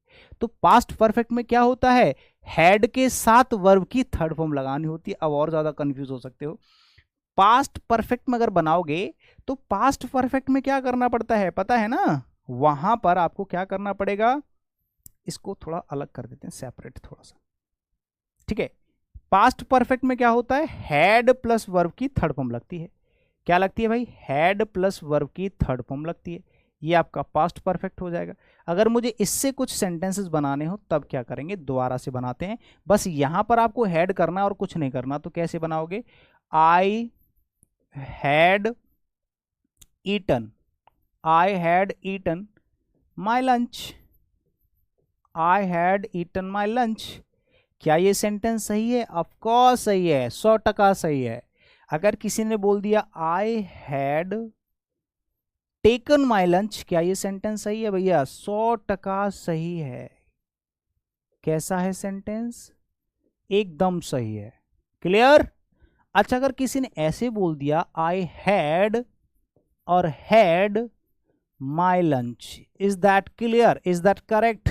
तो पास्ट परफेक्ट में क्या होता है, हैड के साथ वर्ब की थर्ड फॉर्म लगानी होती है। अब और ज्यादा कंफ्यूज हो सकते हो। पास्ट परफेक्ट में अगर बनाओगे तो पास्ट परफेक्ट में क्या करना पड़ता है पता है ना? वहां पर आपको क्या करना पड़ेगा, इसको थोड़ा अलग कर देते हैं, सेपरेट थोड़ा सा। ठीक है, पास्ट परफेक्ट में क्या होता है, हैड प्लस वर्ब की थर्ड फॉर्म लगती है। क्या लगती है भाई? हैड प्लस वर्ब की थर्ड फॉर्म लगती है। ये आपका पास्ट परफेक्ट हो जाएगा। अगर मुझे इससे कुछ सेंटेंसेस बनाने हो तब क्या करेंगे, दोबारा से बनाते हैं। बस यहां पर आपको हैड करना और कुछ नहीं करना। तो कैसे बनाओगे, I had eaten, I had eaten my lunch, I had eaten my lunch. क्या ये सेंटेंस सही है? ऑफ कोर्स सही है, 100% सही है। अगर किसी ने बोल दिया I had taken my lunch, क्या ये सेंटेंस सही है भैया? 100% सही है। कैसा है सेंटेंस? एकदम सही है। क्लियर? अच्छा, अगर किसी ने ऐसे बोल दिया आई हैड और had my lunch, is that clear? Is that correct?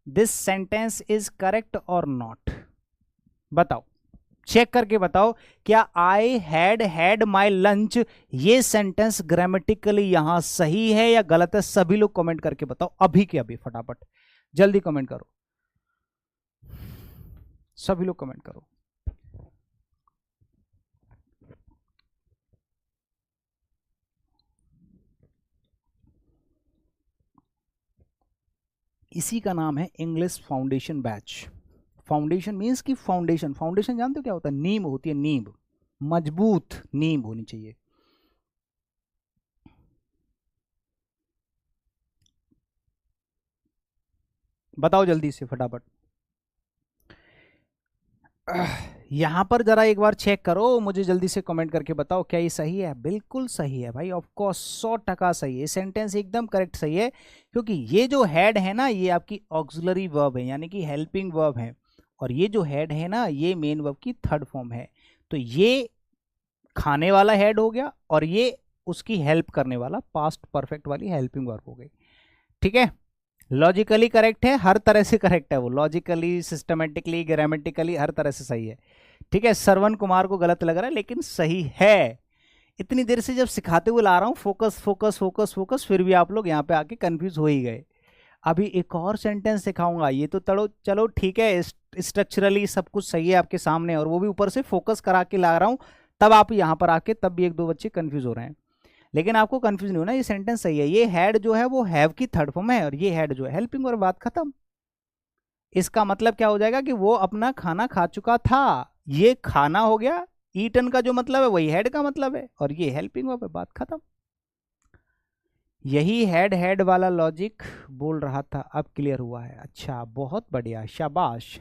This sentence is correct और नॉट? बताओ, चेक करके बताओ, क्या आई हैड माई लंच ये सेंटेंस ग्रामेटिकली यहां सही है या गलत है? सभी लोग कमेंट करके बताओ अभी के अभी, फटाफट जल्दी कमेंट करो, सभी लोग कमेंट करो। इसी का नाम है English foundation batch. Foundation means की फाउंडेशन, फाउंडेशन जानते हो क्या होता है? नींव होती है, नींव, मजबूत नींव होनी चाहिए। बताओ जल्दी से फटाफट। यहां पर जरा एक बार चेक करो, मुझे जल्दी से कमेंट करके बताओ क्या ये सही है? बिल्कुल सही है भाई, ऑफ कोर्स 100% सही है। सेंटेंस एकदम करेक्ट सही है, क्योंकि ये जो हेड है ना, ये आपकी ऑक्सिलरी वर्ब है, यानी कि हेल्पिंग वर्ब है। और ये जो हेड है ना, ये मेन वर्ब की थर्ड फॉर्म है। तो ये खाने वाला हेड हो गया और ये उसकी हेल्प करने वाला पास्ट परफेक्ट वाली हेल्पिंग वर्ब हो गई। ठीक है, लॉजिकली करेक्ट है, हर तरह से करेक्ट है वो, लॉजिकली, सिस्टमेटिकली, ग्रामेटिकली, हर तरह से सही है। ठीक है, श्रवण कुमार को गलत लग रहा है लेकिन सही है। इतनी देर से जब सिखाते हुए ला रहा हूं, फोकस फोकस फोकस फोकस, फिर भी आप लोग यहाँ पे आके कंफ्यूज हो ही गए। अभी एक और सेंटेंस सिखाऊंगा, ये तो तड़ो चलो ठीक है, स्ट्रक्चरली सब कुछ सही है आपके सामने, और वो भी ऊपर से फोकस करा के ला रहा हूं, तब आप यहाँ पर आके तब भी एक दो बच्चे कंफ्यूज हो रहे हैं। लेकिन आपको कंफ्यूज नहीं होना, ये सेंटेंस सही है। ये हैड जो है वो हैव की थर्ड फॉर्म है, और ये हैड जो है हेल्पिंग, और बात खत्म। इसका मतलब क्या हो जाएगा कि वो अपना खाना खा चुका था, ये खाना हो गया, ईटन का जो मतलब है वही हेड का मतलब है, और ये हेल्पिंग वर्ब है, बात खत्म। यही हेड हेड वाला लॉजिक बोल रहा था, अब क्लियर हुआ है? अच्छा, बहुत बढ़िया, शाबाश।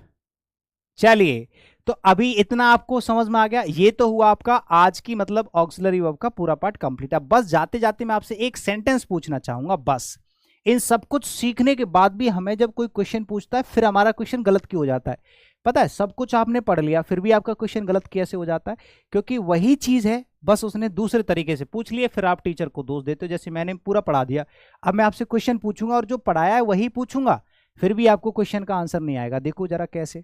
चलिए, तो अभी इतना आपको समझ में आ गया। ये तो हुआ आपका आज की मतलब ऑक्सिलरी वर्ब का पूरा पार्ट कंप्लीट है। बस जाते जाते मैं आपसे एक सेंटेंस पूछना चाहूंगा, बस। इन सब कुछ सीखने के बाद भी हमें जब कोई क्वेश्चन पूछता है, फिर हमारा क्वेश्चन गलत क्यों हो जाता है पता है? सब कुछ आपने पढ़ लिया, फिर भी आपका क्वेश्चन गलत कैसे हो जाता है? क्योंकि वही चीज है, बस उसने दूसरे तरीके से पूछ लिया, फिर आप टीचर को दोष देते हो। जैसे मैंने पूरा पढ़ा दिया, अब मैं आपसे क्वेश्चन पूछूंगा और जो पढ़ाया है वही पूछूंगा, फिर भी आपको क्वेश्चन का आंसर नहीं आएगा। देखो जरा कैसे।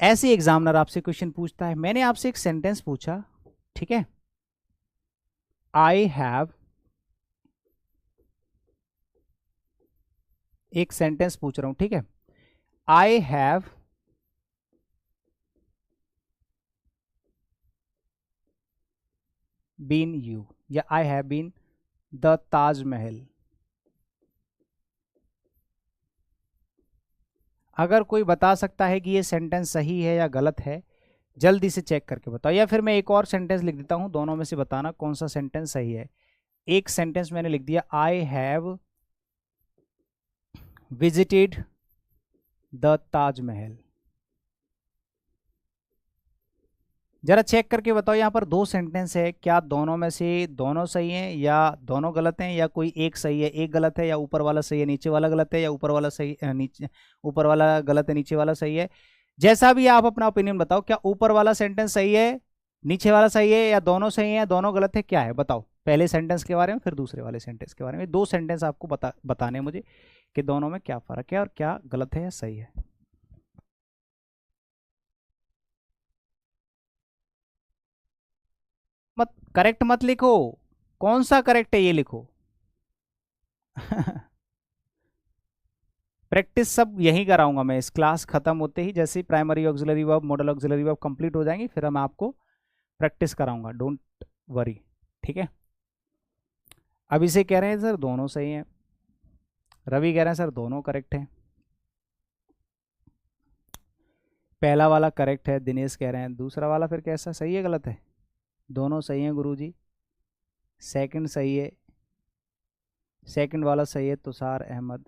ऐसे एग्जामिनर आपसे क्वेश्चन पूछता है, मैंने आपसे एक सेंटेंस पूछा, ठीक है, आई हैव, एक सेंटेंस पूछ रहा हूं, ठीक है, आई हैव बीन यू, या I have been the Taj Mahal. अगर कोई बता सकता है कि ये सेंटेंस सही है या गलत है, जल्दी से चेक करके बताओ, या फिर मैं एक और सेंटेंस लिख देता हूं, दोनों में से बताना कौन सा सेंटेंस सही है। एक सेंटेंस मैंने लिख दिया, I have visited the Taj Mahal. जरा चेक करके बताओ, यहाँ पर दो सेंटेंस है, क्या दोनों में से दोनों सही हैं या दोनों गलत हैं, या कोई एक सही है एक गलत है, या ऊपर वाला सही है नीचे वाला गलत है, या ऊपर वाला सही नीचे ऊपर वाला गलत है नीचे वाला सही है। जैसा भी आप अपना ओपिनियन बताओ, क्या ऊपर वाला सेंटेंस सही है, नीचे वाला सही है, या दोनों सही है दोनों गलत है, क्या है बताओ। पहले सेंटेंस के बारे में फिर दूसरे वाले सेंटेंस के बारे में, दो सेंटेंस आपको बताने मुझे कि दोनों में क्या फर्क है और क्या गलत है या सही है। मत करेक्ट मत लिखो, कौन सा करेक्ट है ये लिखो। प्रैक्टिस सब यही कराऊंगा मैं, इस क्लास खत्म होते ही, जैसे primary auxiliary verb model auxiliary verb complete हो जाएंगे, फिर मैं आपको प्रैक्टिस कराऊंगा, डोंट वरी, ठीक है। अभी से कह रहे हैं सर दोनों सही हैं, रवि कह रहे हैं सर दोनों करेक्ट हैं, पहला वाला करेक्ट है, दिनेश कह रहे हैं दूसरा वाला फिर कैसा सही है गलत है, दोनों सही हैं गुरुजी, सेकंड सही है, सेकंड वाला सही है तुषार अहमद।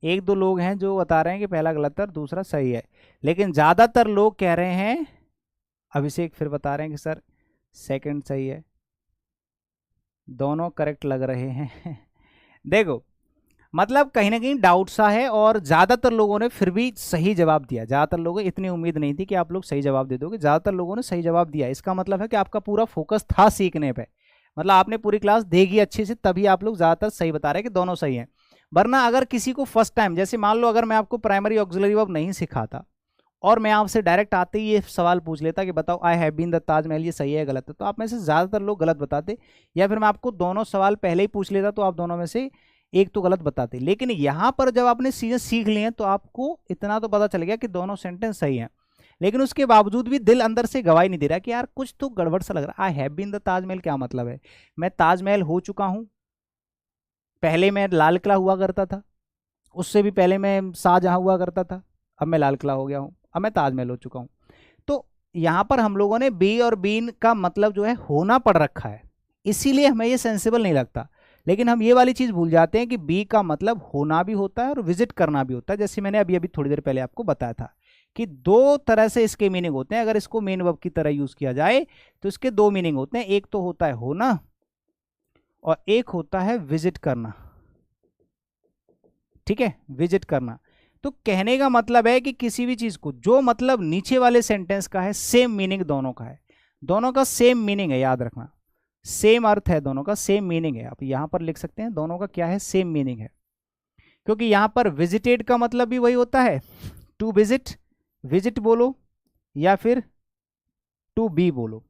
एक दो लोग हैं जो बता रहे हैं कि पहला गलत है और दूसरा सही है, लेकिन ज़्यादातर लोग कह रहे हैं, अभिषेक फिर बता रहे हैं कि सर सेकंड सही है, दोनों करेक्ट लग रहे हैं। देखो मतलब कहीं ना कहीं डाउट सा है, और ज़्यादातर लोगों ने फिर भी सही जवाब दिया, ज़्यादातर लोगों इतनी उम्मीद नहीं थी कि आप लोग सही जवाब दे दोगे, ज़्यादातर लोगों ने सही जवाब दिया, इसका मतलब है कि आपका पूरा फोकस था सीखने पे, मतलब आपने पूरी क्लास देखी अच्छे से, तभी आप लोग ज़्यादातर सही बता रहे हैं कि दोनों सही हैं। वरना अगर किसी को फर्स्ट टाइम, जैसे मान लो अगर मैं आपको प्राइमरी ऑक्सिलरी वर्ब नहीं सिखाता और मैं आपसे डायरेक्ट आते ही ये सवाल पूछ लेता कि बताओ I have been the Taj Mahal, ये सही है गलत है, तो आप में से ज़्यादातर लोग गलत बताते, या फिर मैं आपको दोनों सवाल पहले ही पूछ लेता तो आप दोनों में से एक तो गलत बताते। लेकिन यहाँ पर जब आपने चीज़ें सीख ली हैं तो आपको इतना तो पता चल गया कि दोनों सेंटेंस सही हैं, लेकिन उसके बावजूद भी दिल अंदर से गवाही नहीं दे रहा कि यार कुछ तो गड़बड़ सा लग रहा है। I have been the Taj Mahal क्या मतलब है, मैं ताजमहल हो चुका हूँ, पहले मैं लाल किला हुआ करता था, उससे भी पहले मैं शाहजहां हुआ करता था, अब मैं लाल किला हो गया हूँ, अब मैं ताजमहल हो चुका हूँ। तो यहाँ पर हम लोगों ने बी और बीन का मतलब जो है होना पढ़ रखा है, इसीलिए हमें ये सेंसिबल नहीं लगता, लेकिन हम ये वाली चीज़ भूल जाते हैं कि बी का मतलब होना भी होता है और विजिट करना भी होता है। जैसे मैंने अभी अभी थोड़ी देर पहले आपको बताया था कि दो तरह से इसके मीनिंग होते हैं, अगर इसको मेन वर्ब की तरह यूज़ किया जाए तो इसके दो मीनिंग होते हैं, एक तो होता है होना और एक होता है विजिट करना, ठीक है, विजिट करना। तो कहने का मतलब है कि किसी भी चीज़ को जो मतलब नीचे वाले सेंटेंस का है सेम मीनिंग दोनों का है, दोनों का सेम मीनिंग है, याद रखना सेम अर्थ है, दोनों का सेम मीनिंग है। आप यहां पर लिख सकते हैं दोनों का क्या है, सेम मीनिंग है, क्योंकि यहां पर विजिटेड का मतलब भी वही होता है, टू विजिट, विजिट बोलो या फिर टू बी बोलो,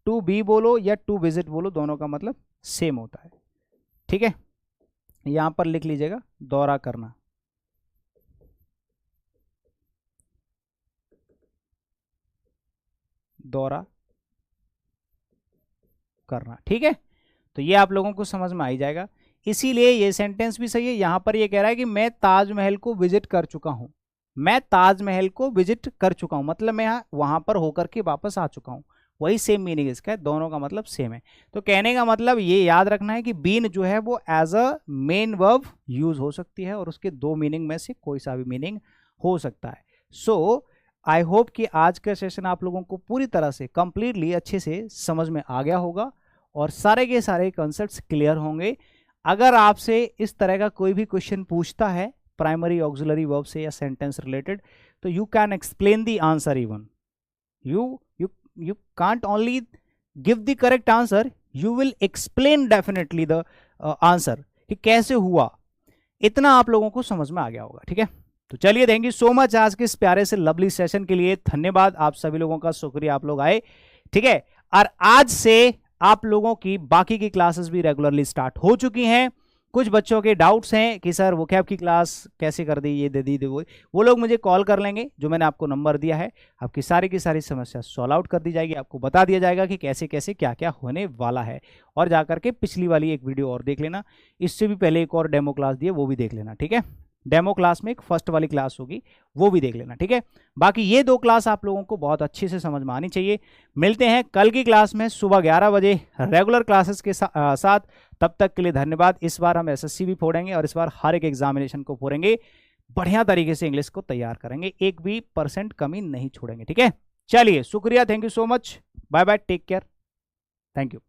टू बी बोलो या टू विजिट बोलो, दोनों का मतलब सेम होता है, ठीक है। यहां पर लिख लीजिएगा दौरा करना, दौरा करना, ठीक है। तो ये आप लोगों को समझ में आ ही जाएगा, इसीलिए ये सेंटेंस भी सही है। यहां पर ये कह रहा है कि मैं ताजमहल को विजिट कर चुका हूं, मैं ताजमहल को विजिट कर चुका हूं, मतलब मैं वहां पर होकर के वापस आ चुका हूं, वही सेम मीनिंग इसका है, दोनों का मतलब सेम है। तो कहने का मतलब ये याद रखना है कि बीन जो है वो as a main verb use हो सकती है और उसके दो मीनिंग में से कोई सा भी मीनिंग हो सकता है। सो आई होप कि आज का सेशन आप लोगों को पूरी तरह से कंप्लीटली अच्छे से समझ में आ गया होगा और सारे के सारे कॉन्सेप्ट्स क्लियर होंगे। अगर आपसे इस तरह का कोई भी क्वेश्चन पूछता है प्राइमरी ऑक्सिलरी वर्ब से या सेंटेंस रिलेटेड, तो you can explain the answer, even you can't only give the correct answer, you will explain definitely the answer कि कैसे हुआ, इतना आप लोगों को समझ में आ गया होगा, ठीक है। तो चलिए, थैंक यू सो मच आज के इस प्यारे से लवली सेशन के लिए, धन्यवाद आप सभी लोगों का, शुक्रिया आप लोग आए, ठीक है। और आज से आप लोगों की बाकी की क्लासेस भी रेगुलरली स्टार्ट हो चुकी हैं। कुछ बच्चों के डाउट्स हैं कि सर वोकैब की क्लास कैसे कर दी, ये दे दी वो लोग मुझे कॉल कर लेंगे, जो मैंने आपको नंबर दिया है, आपकी सारी की सारी समस्या सॉल्व आउट कर दी जाएगी, आपको बता दिया जाएगा कि कैसे कैसे क्या क्या होने वाला है। और जाकर के पिछली वाली एक वीडियो और देख लेना, इससे भी पहले एक और डेमो क्लास दी है वो भी देख लेना, ठीक है। डेमो क्लास में एक फर्स्ट वाली क्लास होगी, वो भी देख लेना, ठीक है। बाकी ये दो क्लास आप लोगों को बहुत अच्छे से समझ में आनी चाहिए। मिलते हैं कल की क्लास में सुबह 11 बजे रेगुलर क्लासेस के साथ। तब तक के लिए धन्यवाद। इस बार हम एसएससी भी फोड़ेंगे और इस बार हर एक एग्जामिनेशन को फोड़ेंगे, बढ़िया तरीके से इंग्लिश को तैयार करेंगे, एक भी % कमी नहीं छोड़ेंगे, ठीक है। चलिए शुक्रिया, thank you so much, bye bye, take care, thank you.